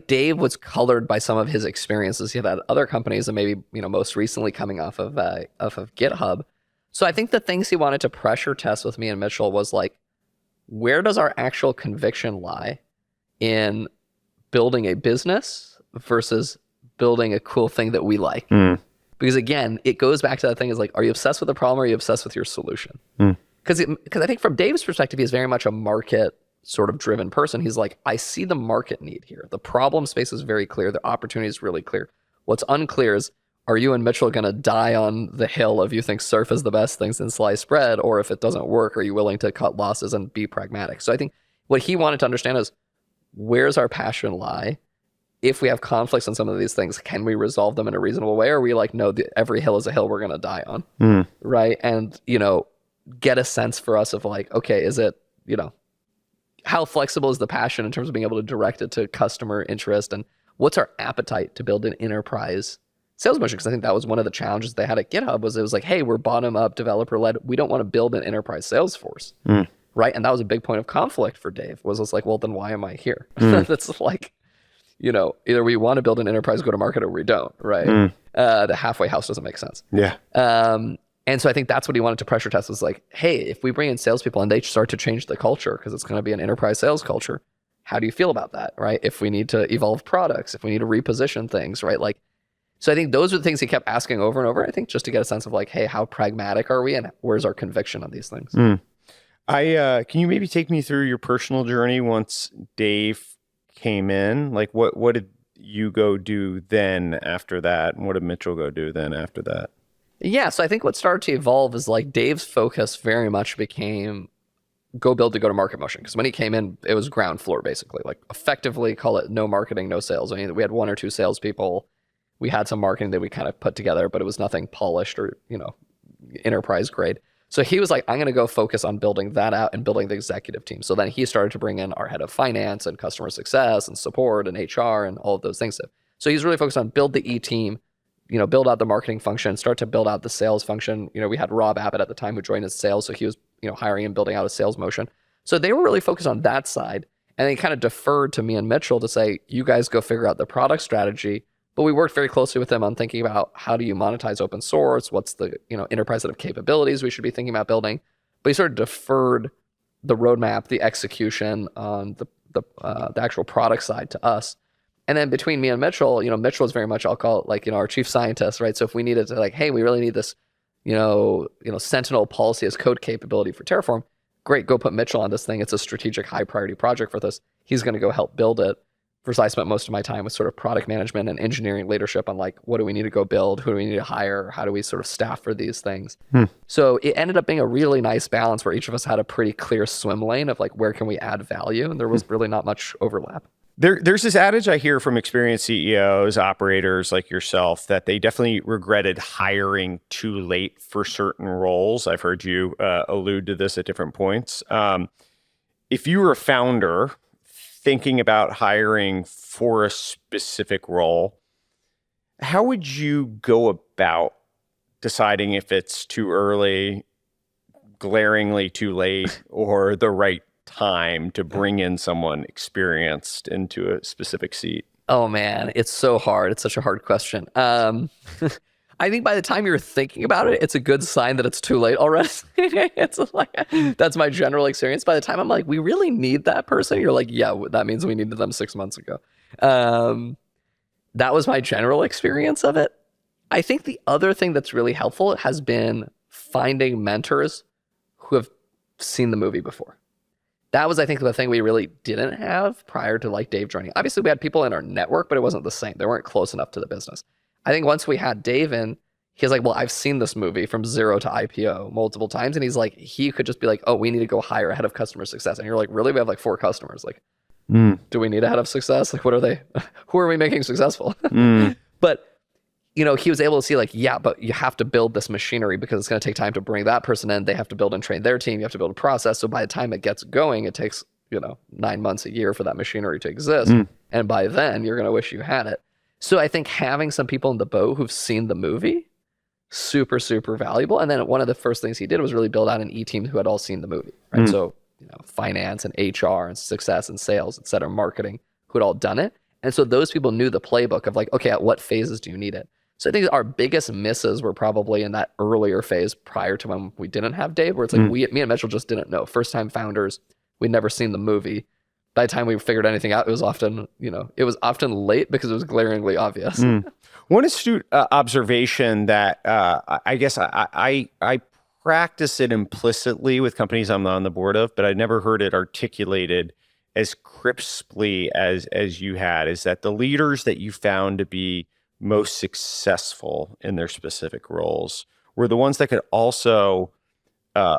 Dave was colored by some of his experiences he had at other companies, and maybe, most recently coming off of GitHub. So I think the things he wanted to pressure test with me and Mitchell was like, where does our actual conviction lie in building a business versus building a cool thing that we like? Because again, it goes back to that thing is like, are you obsessed with the problem or are you obsessed with your solution? Because I think from Dave's perspective, he's very much a market sort of driven person. He's like, I see the market need here. The problem space is very clear. The opportunity is really clear. What's unclear is, are you and Mitchell going to die on the hill of you think surf is the best things in sliced bread? Or if it doesn't work, are you willing to cut losses and be pragmatic? So I think what he wanted to understand is, where's our passion lie? If we have conflicts on some of these things, can we resolve them in a reasonable way? Or are we like, no, every hill is a hill we're going to die on, right? And, get a sense for us of like, okay, is it, how flexible is the passion in terms of being able to direct it to customer interest? And what's our appetite to build an enterprise sales motion? Because I think that was one of the challenges they had at GitHub was it was like, hey, we're bottom-up, developer-led. We don't want to build an enterprise sales force, right? And that was a big point of conflict for Dave, was it's like, well, then why am I here? That's like, either we want to build an enterprise go-to-market or we don't, right? The halfway house doesn't make sense. Yeah. And so I think that's what he wanted to pressure test was like, hey, if we bring in salespeople and they start to change the culture because it's going to be an enterprise sales culture, how do you feel about that, right? If we need to evolve products, if we need to reposition things, right? Like, so I think those are the things he kept asking over and over. I think just to get a sense of like, hey, how pragmatic are we and where's our conviction on these things? Can you maybe take me through your personal journey once Dave came in? Like, what did you go do then after that? And what did Mitchell go do then after that? Yeah, so I think what started to evolve is like Dave's focus very much became go build the go-to-market motion. Because when he came in, it was ground floor, basically. Like, effectively call it no marketing, no sales. I mean, we had one or two salespeople. We had some marketing that we kind of put together, but it was nothing polished or, enterprise grade. So he was like, I'm going to go focus on building that out and building the executive team. So then he started to bring in our head of finance and customer success and support and HR and all of those things. So he's really focused on build the E team, build out the marketing function, start to build out the sales function. We had Rob Abbott at the time who joined as sales. So he was, hiring and building out a sales motion. So they were really focused on that side. And they kind of deferred to me and Mitchell to say, you guys go figure out the product strategy. But we worked very closely with them on thinking about how do you monetize open source? What's the, enterprise set of capabilities we should be thinking about building? But he sort of deferred the roadmap, the execution on the actual product side to us. And then between me and Mitchell, Mitchell is very much, I'll call it like, our chief scientist, right? So if we needed to like, hey, we really need this, Sentinel policy as code capability for Terraform, great, go put Mitchell on this thing. It's a strategic high priority project for this. He's going to go help build it. Versus I spent most of my time with sort of product management and engineering leadership on like, what do we need to go build? Who do we need to hire? How do we sort of staff for these things? So it ended up being a really nice balance where each of us had a pretty clear swim lane of like, where can we add value? And there was really not much overlap. There's this adage I hear from experienced CEOs, operators like yourself, that they definitely regretted hiring too late for certain roles. I've heard you allude to this at different points. If you were a founder thinking about hiring for a specific role, how would you go about deciding if it's too early, glaringly too late, or the right time to bring in someone experienced into a specific seat? Oh man, it's so hard. It's such a hard question. I think by the time you're thinking about it, it's a good sign that it's too late already. It's like, that's my general experience. By the time I'm like, we really need that person, you're like, yeah, that means we needed them 6 months ago. that was my general experience of it. I think the other thing that's really helpful has been finding mentors who have seen the movie before. That was, I think, the thing we really didn't have prior to like Dave joining. Obviously, we had people in our network, but it wasn't the same. They weren't close enough to the business. I think once we had Dave in, he's like, well, I've seen this movie from zero to IPO multiple times. And he's like, he could just be like, oh, we need to go hire a head of customer success. And you're like, really? We have like 4 customers. Like, do we need a head of success? Like, what are they? Who are we making successful? But he was able to see like, yeah, but you have to build this machinery because it's going to take time to bring that person in. They have to build and train their team. You have to build a process. So by the time it gets going, it takes, 9 months, a year for that machinery to exist. And by then you're going to wish you had it. So I think having some people in the boat who've seen the movie, super, super valuable. And then one of the first things he did was really build out an E-team who had all seen the movie, right? So, finance and HR and success and sales, et cetera, marketing, who had all done it. And so those people knew the playbook of like, okay, at what phases do you need it? So I think our biggest misses were probably in that earlier phase prior to when we didn't have Dave, where it's like me and Mitchell just didn't know. First time founders, we'd never seen the movie. By the time we figured anything out, it was often late because it was glaringly obvious. One astute observation that I guess I practice it implicitly with companies I'm on the board of, but I never heard it articulated as crisply as you had, is that the leaders that you found to be most successful in their specific roles were the ones that could also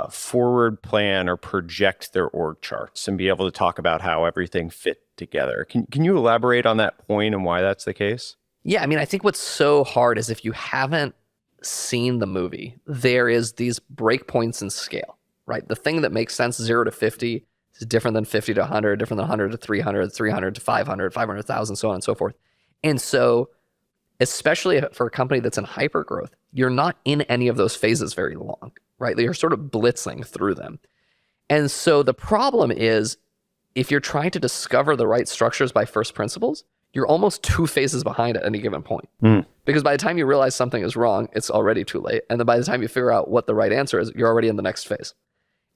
forward plan or project their org charts and be able to talk about how everything fit together. Can you elaborate on that point and why that's the case? Yeah, I mean, I think what's so hard is if you haven't seen the movie, there is these breakpoints in scale, right? The thing that makes sense 0 to 50 is different than 50 to 100, different than 100 to 300, 300 to 500, 500,000, so on and so forth. And so especially for a company that's in hyper growth, you're not in any of those phases very long, right? You're sort of blitzing through them. And so the problem is if you're trying to discover the right structures by first principles, you're almost 2 phases behind at any given point. Because by the time you realize something is wrong, it's already too late. And then by the time you figure out what the right answer is, you're already in the next phase.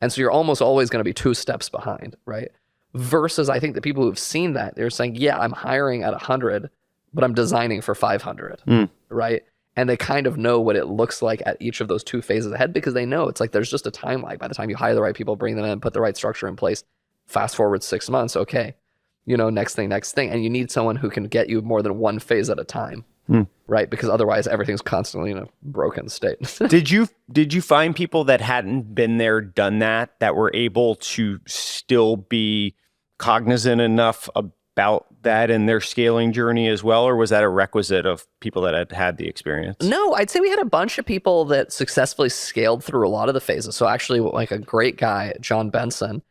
And so you're almost always going to be 2 steps behind, right? Versus I think the people who've seen that, they're saying, yeah, I'm hiring at 100, but I'm designing for 500, right? And they kind of know what it looks like at each of those 2 phases ahead because they know it's like there's just a time lag. By the time you hire the right people, bring them in, put the right structure in place, fast forward 6 months, okay, next thing. And you need someone who can get you more than 1 phase at a time, right? Because otherwise everything's constantly in a broken state. Did you find people that hadn't been there, done that were able to still be cognizant enough about that in their scaling journey as well? Or was that a requisite of people that had the experience? No, I'd say we had a bunch of people that successfully scaled through a lot of the phases. So actually like a great guy, John Benson,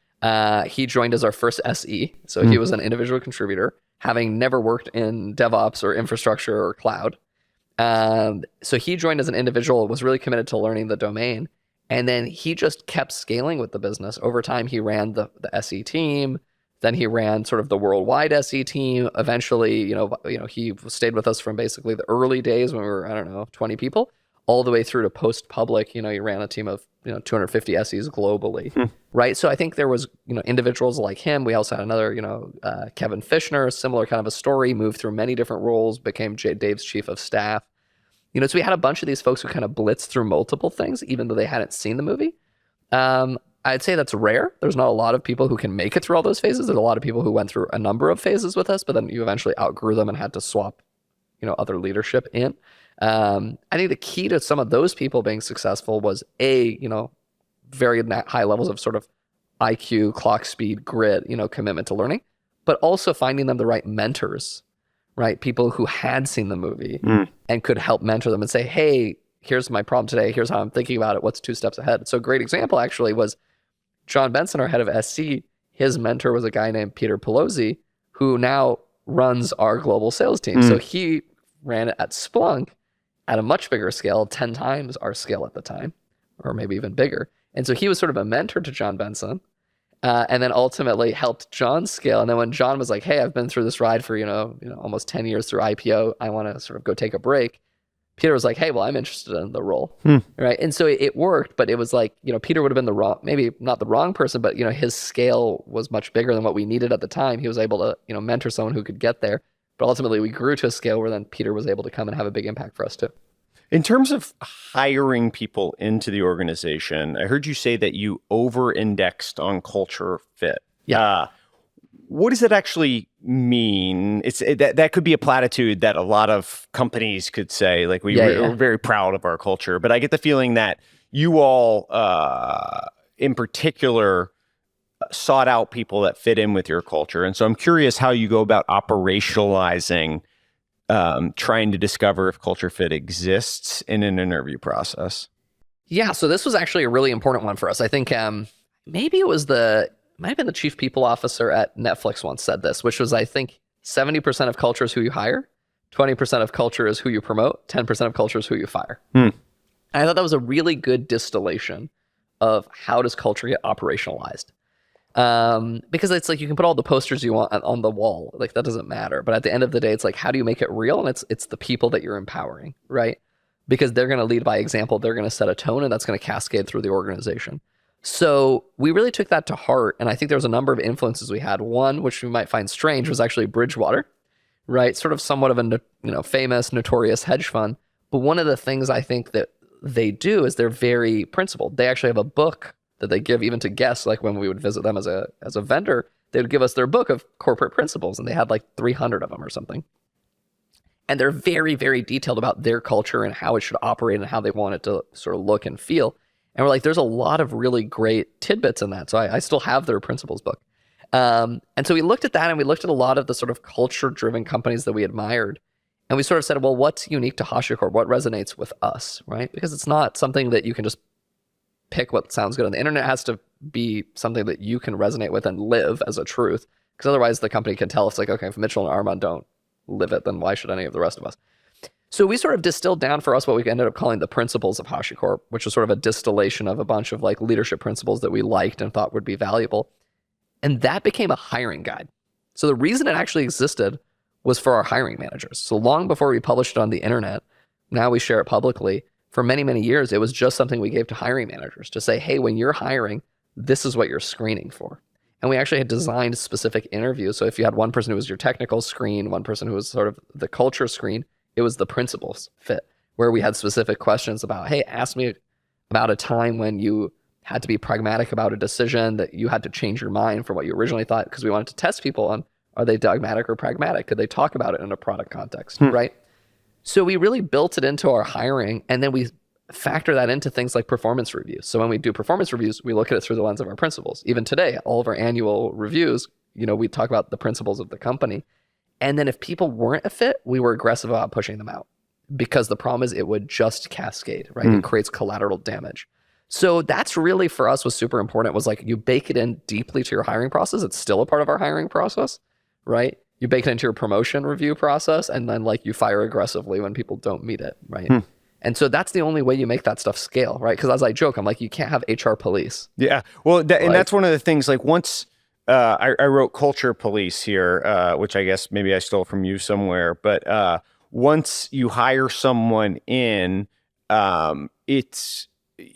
he joined as our first SE. So he was an individual contributor, having never worked in DevOps or infrastructure or cloud. So he joined as an individual, was really committed to learning the domain. And then he just kept scaling with the business. Over time, he ran the SE team. Then he ran sort of the worldwide SE team. Eventually, he stayed with us from basically the early days when we were, 20 people, all the way through to post-public. He ran a team of 250 SEs globally, right? So I think there was individuals like him. We also had another Kevin Fishner, similar kind of a story, moved through many different roles, became Dave's chief of staff. So we had a bunch of these folks who kind of blitzed through multiple things, even though they hadn't seen the movie. I'd say that's rare. There's not a lot of people who can make it through all those phases. There's a lot of people who went through a number of phases with us, but then you eventually outgrew them and had to swap, other leadership in. I think the key to some of those people being successful was very high levels of sort of IQ, clock speed, grit, commitment to learning, but also finding them the right mentors, right? People who had seen the movie and could help mentor them and say, hey, here's my problem today. Here's how I'm thinking about it. What's 2 steps ahead? So a great example actually was John Benson, our head of SC. His mentor was a guy named Peter Pelosi, who now runs our global sales team. So he ran it at Splunk at a much bigger scale, 10 times our scale at the time, or maybe even bigger. And so he was sort of a mentor to John Benson, and then ultimately helped John scale. And then when John was like, hey, I've been through this ride for, almost 10 years through IPO, I want to sort of go take a break. Peter was like, hey, well, I'm interested in the role, right? And so it worked, but it was like, Peter would have been maybe not the wrong person, but, his scale was much bigger than what we needed at the time. He was able to, mentor someone who could get there. But ultimately, we grew to a scale where then Peter was able to come and have a big impact for us too. In terms of hiring people into the organization, I heard you say that you over-indexed on culture fit. Yeah. What does that actually mean? That could be a platitude that a lot of companies could say, like we're very proud of our culture. But I get the feeling that you all, in particular, sought out people that fit in with your culture. And so I'm curious how you go about operationalizing trying to discover if culture fit exists in an interview process. Yeah, so this was actually a really important one for us. I think maybe it might have been the chief people officer at Netflix once said this, which was, I think, 70% of culture is who you hire, 20% of culture is who you promote, 10% of culture is who you fire. And I thought that was a really good distillation of how does culture get operationalized. Because it's like you can put all the posters you want on the wall, like that doesn't matter. But at the end of the day, it's like, how do you make it real? And it's the people that you're empowering, right? Because they're going to lead by example. They're going to set a tone, and that's going to cascade through the organization. So we really took that to heart. And I think there was a number of influences we had. One, which we might find strange, was actually Bridgewater, right? Sort of somewhat of a famous, notorious hedge fund. But one of the things I think that they do is they're very principled. They actually have a book that they give even to guests, like when we would visit them as a vendor, they would give us their book of corporate principles, and they had like 300 of them or something. And they're very, very detailed about their culture and how it should operate and how they want it to sort of look and feel. And we're like, there's a lot of really great tidbits in that. So I still have their principles book. And so we looked at that, and we looked at a lot of the sort of culture-driven companies that we admired. And we sort of said, well, what's unique to HashiCorp? What resonates with us, right? Because it's not something that you can just pick what sounds good on the internet. It has to be something that you can resonate with and live as a truth, because otherwise the company can tell. It's like, okay, if Mitchell and Armon don't live it, then why should any of the rest of us? So we sort of distilled down for us what we ended up calling the principles of HashiCorp, which was sort of a distillation of a bunch of like leadership principles that we liked and thought would be valuable. And that became a hiring guide. So the reason it actually existed was for our hiring managers. So long before we published it on the internet, now we share it publicly. For many, many years, it was just something we gave to hiring managers to say, hey, when you're hiring, this is what you're screening for. And we actually had designed specific interviews. So if you had one person who was your technical screen, one person who was sort of the culture screen, it was the principles fit, where we had specific questions about, hey, ask me about a time when you had to be pragmatic about a decision, that you had to change your mind from what you originally thought, because we wanted to test people on, are they dogmatic or pragmatic? Could they talk about it in a product context, right? So we really built it into our hiring, and then we factor that into things like performance reviews. So when we do performance reviews, we look at it through the lens of our principles. Even today, all of our annual reviews, we talk about the principles of the company. And then if people weren't a fit, we were aggressive about pushing them out, because the problem is it would just cascade, right? It creates collateral damage. So that's really, for us, was super important. It was like, you bake it in deeply to your hiring process. It's still a part of our hiring process, right? You bake it into your promotion review process, and then like you fire aggressively when people don't meet it, right? And so that's the only way you make that stuff scale, right? Because as I joke, I'm like, you can't have HR police. Yeah, well, and that's one of the things, like once I wrote Culture Police here, which I guess maybe I stole from you somewhere, but once you hire someone in,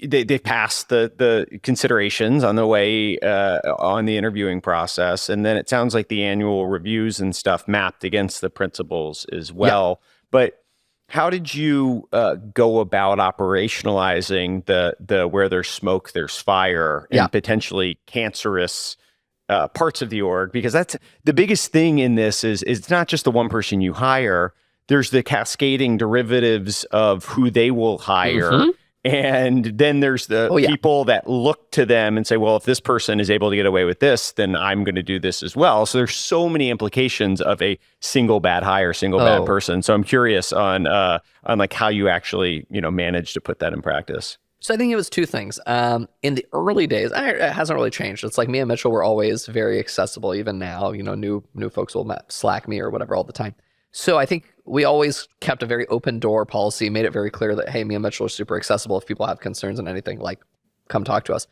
they pass the considerations on the way on the interviewing process, and then it sounds like the annual reviews and stuff mapped against the principles as well. Yeah. But how did you go about operationalizing the where there's smoke, there's fire, and potentially cancerous parts of the org? Because that's the biggest thing in this is it's not just the one person you hire. There's the cascading derivatives of who they will hire. And then there's the people that look to them and say, well, if this person is able to get away with this, then I'm going to do this as well. So there's so many implications of a single bad hire, single bad person. So I'm curious on like how you actually, managed to put that in practice. So I think it was two things. In the early days, it hasn't really changed. It's like me and Mitchell were always very accessible. Even now, new folks will Slack me or whatever all the time. So I think we always kept a very open door policy, made it very clear that, hey, me and Mitchell are super accessible. If people have concerns on anything, like, come talk to us.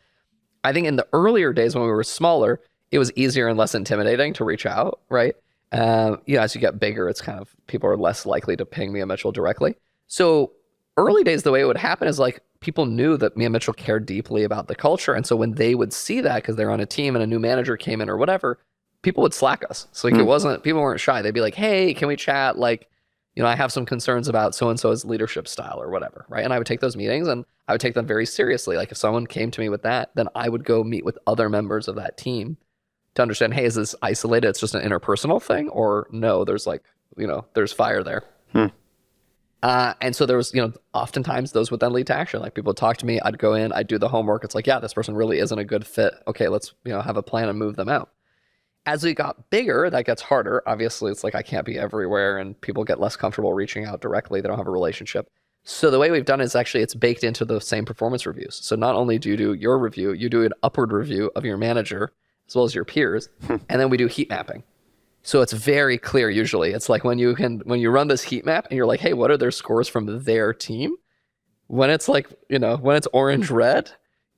I think in the earlier days when we were smaller, it was easier and less intimidating to reach out, right? As you get bigger, it's kind of, people are less likely to ping me and Mitchell directly. So early days, the way it would happen is like, people knew that me and Mitchell cared deeply about the culture. And so when they would see that, because they're on a team and a new manager came in or whatever, people would Slack us. So like, it wasn't, people weren't shy. They'd be like, hey, can we chat? Like, I have some concerns about so-and-so's leadership style or whatever, right? And I would take those meetings and I would take them very seriously. Like if someone came to me with that, then I would go meet with other members of that team to understand, hey, is this isolated? It's just an interpersonal thing, or no, there's like, there's fire there. And so there was, oftentimes those would then lead to action. Like people would talk to me, I'd go in, I'd do the homework. It's like, yeah, this person really isn't a good fit. Okay, let's, have a plan and move them out. As we got bigger, that gets harder. Obviously, it's like I can't be everywhere and people get less comfortable reaching out directly. They don't have a relationship. So the way we've done it is actually it's baked into the same performance reviews. So not only do you do your review, you do an upward review of your manager as well as your peers, and then we do heat mapping. So it's very clear usually. It's like when you run this heat map and you're like, hey, what are their scores from their team? When it's like, when it's orange red,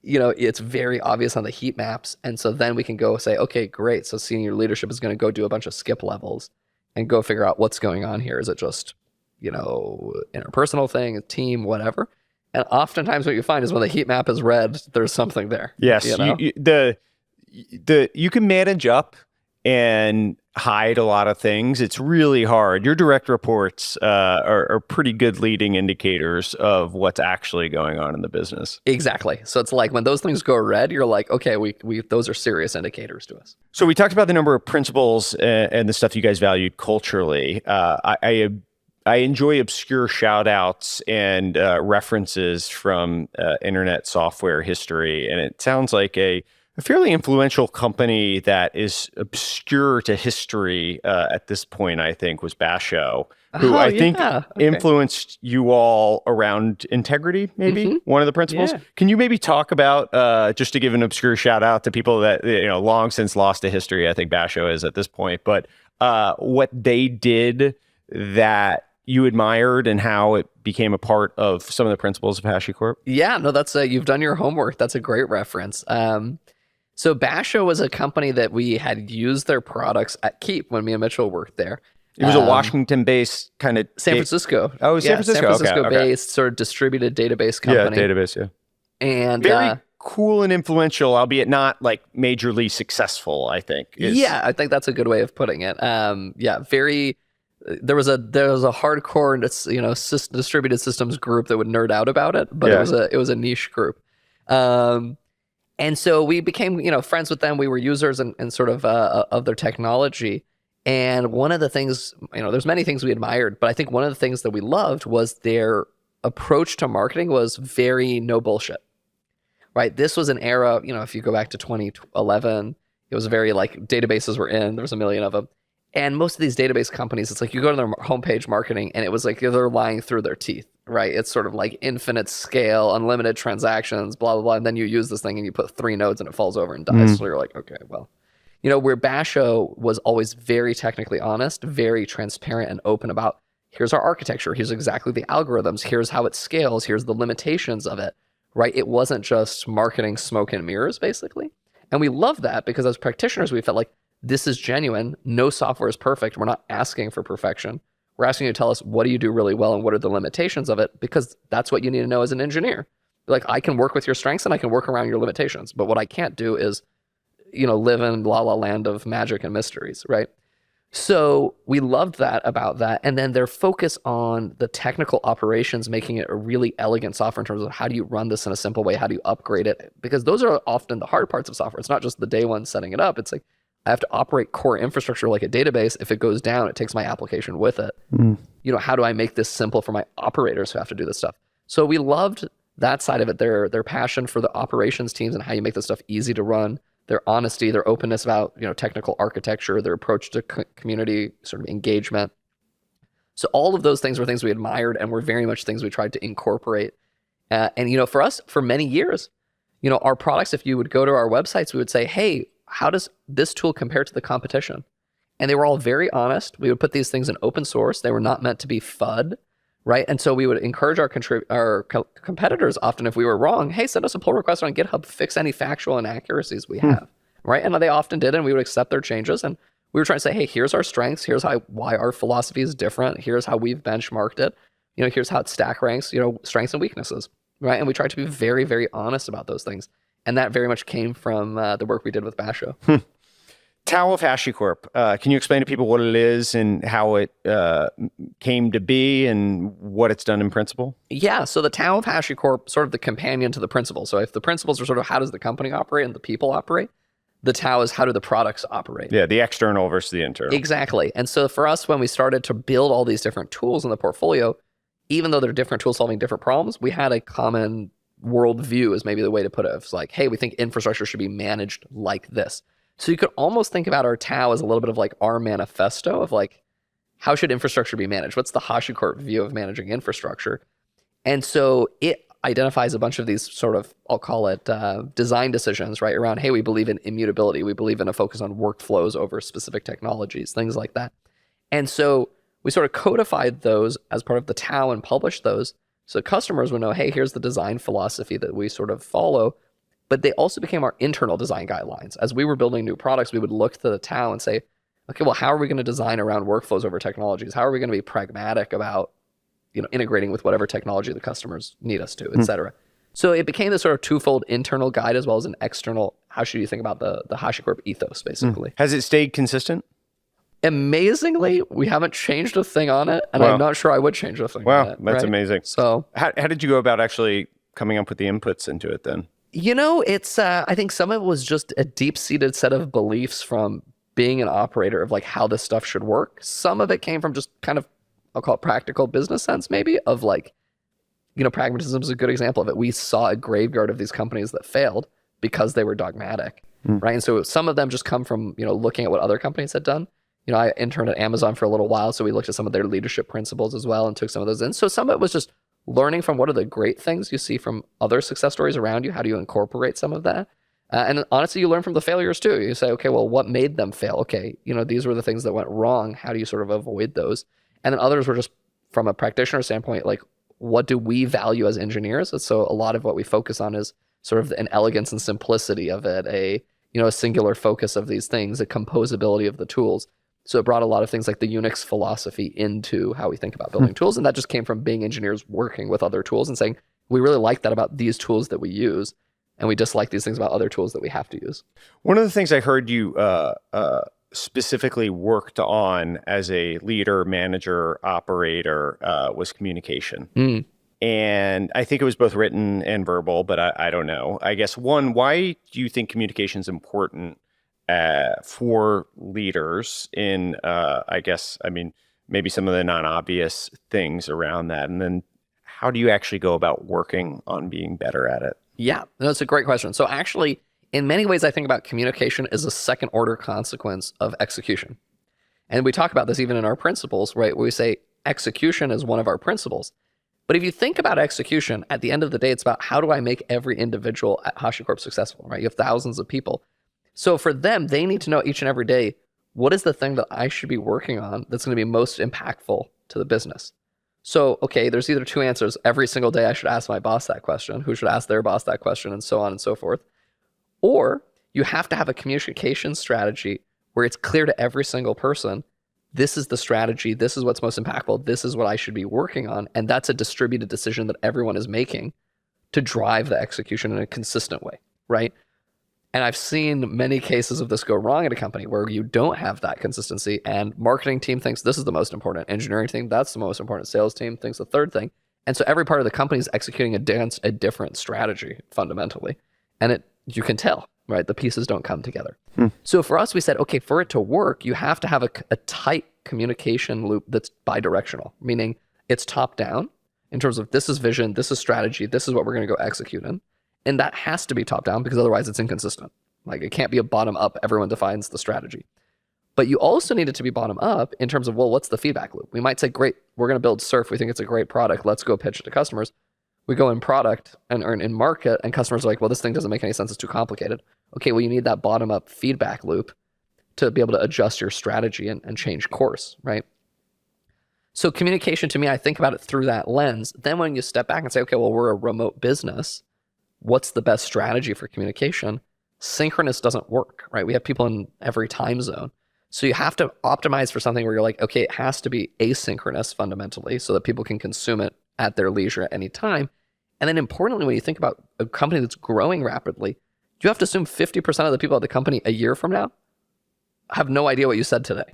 it's very obvious on the heat maps. And so then we can go say, okay, great. So senior leadership is going to go do a bunch of skip levels and go figure out what's going on here. Is it just, interpersonal thing, a team, whatever? And oftentimes what you find is when the heat map is red, there's something there. Yes. You can manage up and hide a lot of things. It's really hard. Your direct reports are pretty good leading indicators of what's actually going on in the business. Exactly. So it's like when those things go red, you're like, okay, we those are serious indicators to us. So we talked about the number of principles and the stuff you guys valued culturally. I enjoy obscure shout outs and references from internet software history. And it sounds like a fairly influential company that is obscure to history at this point, I think, was Basho, who I think influenced you all around integrity, maybe, one of the principles. Yeah. Can you maybe talk about, just to give an obscure shout out to people that, long since lost to history, I think Basho is at this point, but what they did that you admired and how it became a part of some of the principles of HashiCorp? Yeah, no, that's you've done your homework. That's a great reference. So Basho was a company that we had used their products at Keep when me and Mitchell worked there. It was a Washington-based kind of... San Francisco. Oh, it was San Francisco. San Francisco-based sort of distributed database company. Yeah, database, yeah. And very cool and influential, albeit not like majorly successful, I think. Yeah, I think that's a good way of putting it. Very... There was a hardcore, distributed systems group that would nerd out about it, but it was a niche group. And so we became, friends with them. We were users and sort of their technology. And one of the things, there's many things we admired, but I think one of the things that we loved was their approach to marketing was very no bullshit, right? This was an era, if you go back to 2011, it was very like databases were in, there was a million of them. And most of these database companies, it's like you go to their homepage marketing and it was like they're lying through their teeth, right? It's sort of like infinite scale, unlimited transactions, blah, blah, blah. And then you use this thing and you put 3 nodes and it falls over and dies. So you're like, okay, well, where Basho was always very technically honest, very transparent and open about here's our architecture, here's exactly the algorithms, here's how it scales, here's the limitations of it, right? It wasn't just marketing smoke and mirrors, basically. And we love that because as practitioners, we felt like this is genuine. No software is perfect. We're not asking for perfection. We're asking you to tell us what do you do really well and what are the limitations of it, because that's what you need to know as an engineer. Like, I can work with your strengths and I can work around your limitations, but what I can't do is, live in la la land of magic and mysteries, right? So we loved that about that. And then their focus on the technical operations, making it a really elegant software in terms of how do you run this in a simple way? How do you upgrade it? Because those are often the hard parts of software. It's not just the day one setting it up. It's like, I have to operate core infrastructure like a database. If it goes down, it takes my application with it. How do I make this simple for my operators who have to do this stuff? So we loved that side of it, their passion for the operations teams and how you make this stuff easy to run, their honesty, their openness about technical architecture, their approach to community sort of engagement. So all of those things were things we admired and were very much things we tried to incorporate. And for us, for many years, our products, if you would go to our websites, we would say, hey, how does this tool compare to the competition? And they were all very honest. We would put these things in open source. They were not meant to be FUD, right? And so we would encourage our competitors often, if we were wrong, hey, send us a pull request on GitHub, fix any factual inaccuracies we have, right? And they often did, and we would accept their changes. And we were trying to say, hey, here's our strengths. Here's why our philosophy is different. Here's how we've benchmarked it. Here's how it stack ranks, strengths and weaknesses, right? And we tried to be very, very honest about those things. And that very much came from the work we did with Basho. Tao of HashiCorp. Can you explain to people what it is and how it came to be and what it's done in principle? Yeah, so the Tao of HashiCorp, sort of the companion to the principle. So if the principles are sort of how does the company operate and the people operate, the Tao is how do the products operate? Yeah, the external versus the internal. Exactly. And so for us, when we started to build all these different tools in the portfolio, even though they're different tools solving different problems, we had a common worldview is maybe the way to put it. It's like, hey, we think infrastructure should be managed like this. So you could almost think about our Tao as a little bit of like our manifesto of like, how should infrastructure be managed? What's the HashiCorp view of managing infrastructure? And so it identifies a bunch of these sort of, I'll call it design decisions, right? Around, hey, we believe in immutability. We believe in a focus on workflows over specific technologies, things like that. And so we sort of codified those as part of the Tao and published those so customers would know, hey, here's the design philosophy that we sort of follow. But they also became our internal design guidelines. As we were building new products, we would look to the Tao and say, okay, well, how are we going to design around workflows over technologies? How are we going to be pragmatic about, integrating with whatever technology the customers need us to, et cetera? So it became this sort of twofold internal guide as well as an external, how should you think about the HashiCorp ethos, basically. Has it stayed consistent? Amazingly, we haven't changed a thing on it, and I'm not sure I would change a thing on it. Wow, that's amazing. So how did you go about actually coming up with the inputs into it then? It's, I think some of it was just a deep-seated set of beliefs from being an operator of like how this stuff should work. Some of it came from just kind of, I'll call it practical business sense maybe, of like, pragmatism is a good example of it. We saw a graveyard of these companies that failed because they were dogmatic, right? And so some of them just come from, looking at what other companies had done. I interned at Amazon for a little while, so we looked at some of their leadership principles as well and took some of those in. So some of it was just learning from what are the great things you see from other success stories around you. How do you incorporate some of that? And honestly, you learn from the failures too. You say, okay, well, what made them fail? Okay, these were the things that went wrong. How do you sort of avoid those? And then others were just from a practitioner standpoint, like, what do we value as engineers? And so a lot of what we focus on is sort of an elegance and simplicity of it, a singular focus of these things, a composability of the tools. So it brought a lot of things like the Unix philosophy into how we think about building tools. And that just came from being engineers working with other tools and saying, we really like that about these tools that we use, and we dislike these things about other tools that we have to use. One of the things I heard you specifically worked on as a leader, manager, operator was communication. And I think it was both written and verbal, but I don't know. I guess one, why do you think communication is important for leaders in, maybe some of the non-obvious things around that? And then how do you actually go about working on being better at it? Yeah, that's a great question. So actually, in many ways, I think about communication as a second order consequence of execution. And we talk about this even in our principles, right? Where we say execution is one of our principles. But if you think about execution, at the end of the day, it's about how do I make every individual at HashiCorp successful, right? You have thousands of people. So for them, they need to know each and every day, what is the thing that I should be working on that's going to be most impactful to the business? So, okay, there's either two answers. Every single day I should ask my boss that question, who should ask their boss that question, and so on and so forth. Or you have to have a communication strategy where it's clear to every single person, this is the strategy, this is what's most impactful, this is what I should be working on. And that's a distributed decision that everyone is making to drive the execution in a consistent way, right? And I've seen many cases of this go wrong at a company where you don't have that consistency, and marketing team thinks this is the most important, engineering team, that's the most important, sales team thinks the third thing. And so every part of the company is executing a different strategy fundamentally. And you can tell, right? The pieces don't come together. So for us, we said, okay, for it to work, you have to have a tight communication loop that's bidirectional, meaning it's top down in terms of this is vision, this is strategy, this is what we're going to go execute in. And that has to be top down because otherwise it's inconsistent. Like it can't be a bottom up, everyone defines the strategy. But you also need it to be bottom up in terms of, well, what's the feedback loop? We might say, great, we're going to build Surf. We think it's a great product. Let's go pitch it to customers. We go in product and earn in market, and customers are like, well, this thing doesn't make any sense. It's too complicated. Okay, well, you need that bottom up feedback loop to be able to adjust your strategy and change course, right? So communication to me, I think about it through that lens. Then when you step back and say, okay, well, we're a remote business, what's the best strategy for communication? Synchronous doesn't work, right? We have people in every time zone. So you have to optimize for something where you're like, okay, it has to be asynchronous fundamentally so that people can consume it at their leisure at any time. And then importantly, when you think about a company that's growing rapidly, you have to assume 50% of the people at the company a year from now have no idea what you said today.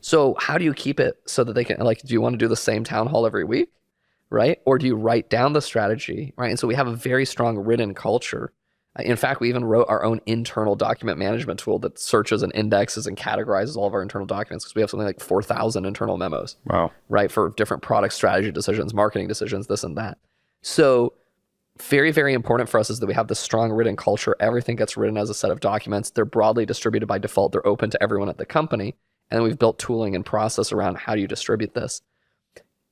So how do you keep it so that they can, like, do you want to do the same town hall every week, right? Or do you write down the strategy, right? And so we have a very strong written culture. In fact, we even wrote our own internal document management tool that searches and indexes and categorizes all of our internal documents, because we have something like 4,000 internal memos, Wow. right? For different product strategy decisions, marketing decisions, this and that. So very, very important for us is that we have this strong written culture. Everything gets written as a set of documents. They're broadly distributed by default. They're open to everyone at the company. And we've built tooling and process around how do you distribute this.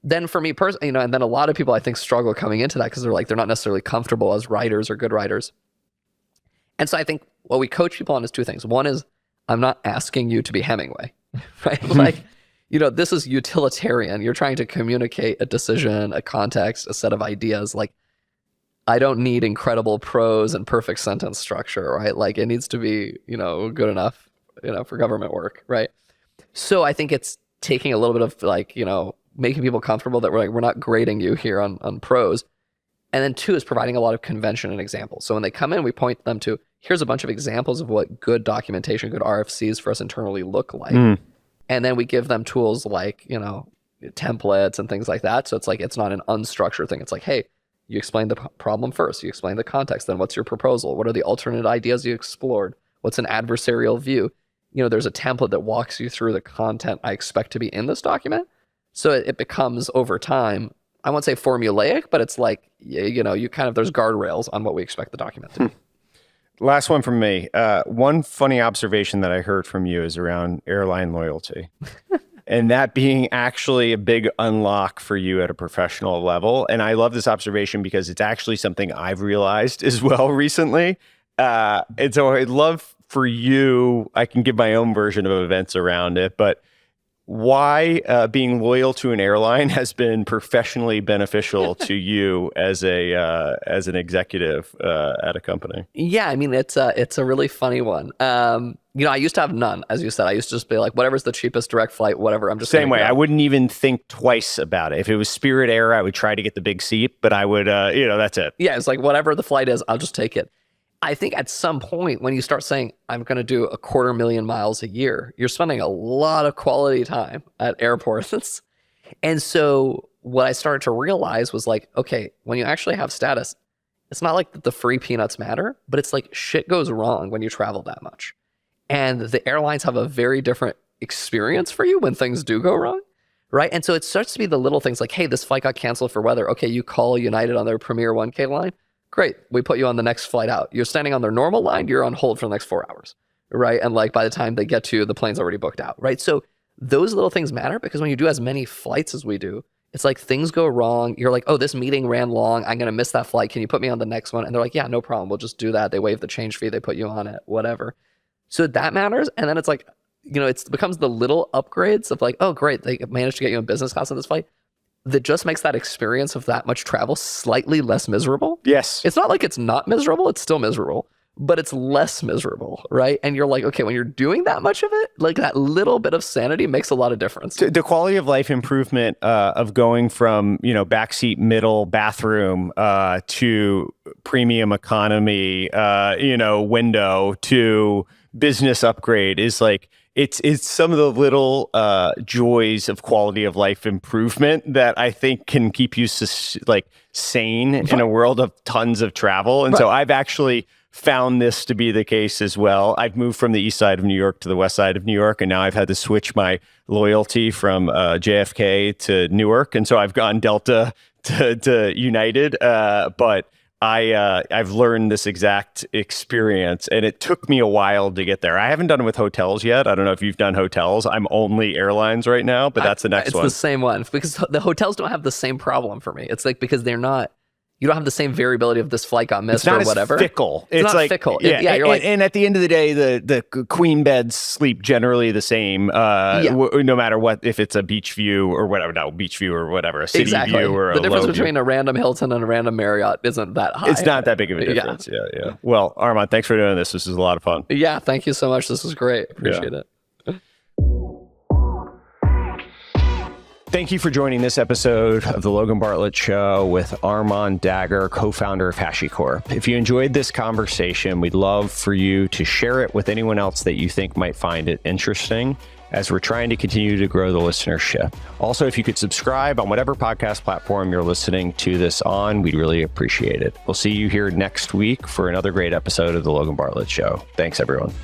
Then for me personally, and then a lot of people I think struggle coming into that because they're not necessarily comfortable as writers or good writers. And so I think what we coach people on is two things. One is, I'm not asking you to be Hemingway, right? Like, this is utilitarian. You're trying to communicate a decision, a context, a set of ideas. Like, I don't need incredible prose and perfect sentence structure, right? Like, it needs to be, good enough, for government work, right? So I think it's taking a little bit of like, making people comfortable that we're not grading you here on prose. And then two is providing a lot of convention and examples. So when they come in, we point them to, here's a bunch of examples of what good documentation, good RFCs for us internally look like. And then we give them tools like, templates and things like that. So it's like, it's not an unstructured thing. It's like, hey, you explain the problem first, you explain the context, then what's your proposal? What are the alternate ideas you explored? What's an adversarial view? There's a template that walks you through the content I expect to be in this document. So it becomes over time, I won't say formulaic, but it's like, you kind of, there's guardrails on what we expect the document to be. Last one from me. One funny observation that I heard from you is around airline loyalty. And that being actually a big unlock for you at a professional level. And I love this observation because it's actually something I've realized as well recently. And so I'd love for you, I can give my own version of events around it, but why being loyal to an airline has been professionally beneficial to you as an executive at a company. Yeah, I mean, it's a really funny one. I used to have none, as you said. I used to just be like, whatever's the cheapest direct flight, whatever. I'm just same way. I wouldn't even think twice about it. If it was Spirit Air, I would try to get the big seat, but I would, that's it. Yeah, it's like whatever the flight is, I'll just take it. I think at some point when you start saying, I'm going to do 250,000 miles a year, you're spending a lot of quality time at airports. And so what I started to realize was like, okay, when you actually have status, it's not like the free peanuts matter, but it's like shit goes wrong when you travel that much. And the airlines have a very different experience for you when things do go wrong, right? And so it starts to be the little things like, hey, this flight got canceled for weather. Okay, you call United on their Premier 1K line. Great, we put you on the next flight out. You're standing on their normal line, you're on hold for the next 4 hours, right? And like by the time they get to you, the plane's already booked out, right? So those little things matter because when you do as many flights as we do, it's like things go wrong. You're like, oh, this meeting ran long. I'm going to miss that flight. Can you put me on the next one? And they're like, yeah, no problem. We'll just do that. They waive the change fee. They put you on it, whatever. So that matters. And then it's like, it becomes the little upgrades of like, oh, great. They managed to get you in business class on this flight. That just makes that experience of that much travel slightly less miserable. Yes. It's not like it's not miserable. It's still miserable, but it's less miserable, right? And you're like, okay, when you're doing that much of it, like that little bit of sanity makes a lot of difference. The quality of life improvement of going from, backseat middle bathroom to premium economy, window to business upgrade is like, it's some of the little joys of quality of life improvement that I think can keep you sane in a world of tons of travel. And so I've actually found this to be the case as well. I've moved from the east side of New York to the west side of New York, and now I've had to switch my loyalty from JFK to Newark. And so I've gone Delta to United, but I've learned this exact experience, and it took me a while to get there. I haven't done it with hotels yet. I don't know if you've done hotels. I'm only airlines right now, but that's the next one. It's the same one because the hotels don't have the same problem for me. It's like because you don't have the same variability of this flight got missed or whatever. It's fickle. It's not like fickle. Yeah, you're like, and at the end of the day, the queen beds sleep generally the same, no matter what, if it's a beach view or whatever, a city view or the a difference low between view. a random Hilton and a random Marriott isn't that high. It's not that big of a difference. Yeah. Well, Armon, thanks for doing this. This is a lot of fun. Yeah, thank you so much. This was great. Appreciate it. Thank you for joining this episode of the Logan Bartlett Show with Armon Dadgar, co-founder of HashiCorp. If you enjoyed this conversation, we'd love for you to share it with anyone else that you think might find it interesting, as we're trying to continue to grow the listenership. Also, if you could subscribe on whatever podcast platform you're listening to this on, we'd really appreciate it. We'll see you here next week for another great episode of the Logan Bartlett Show. Thanks, everyone.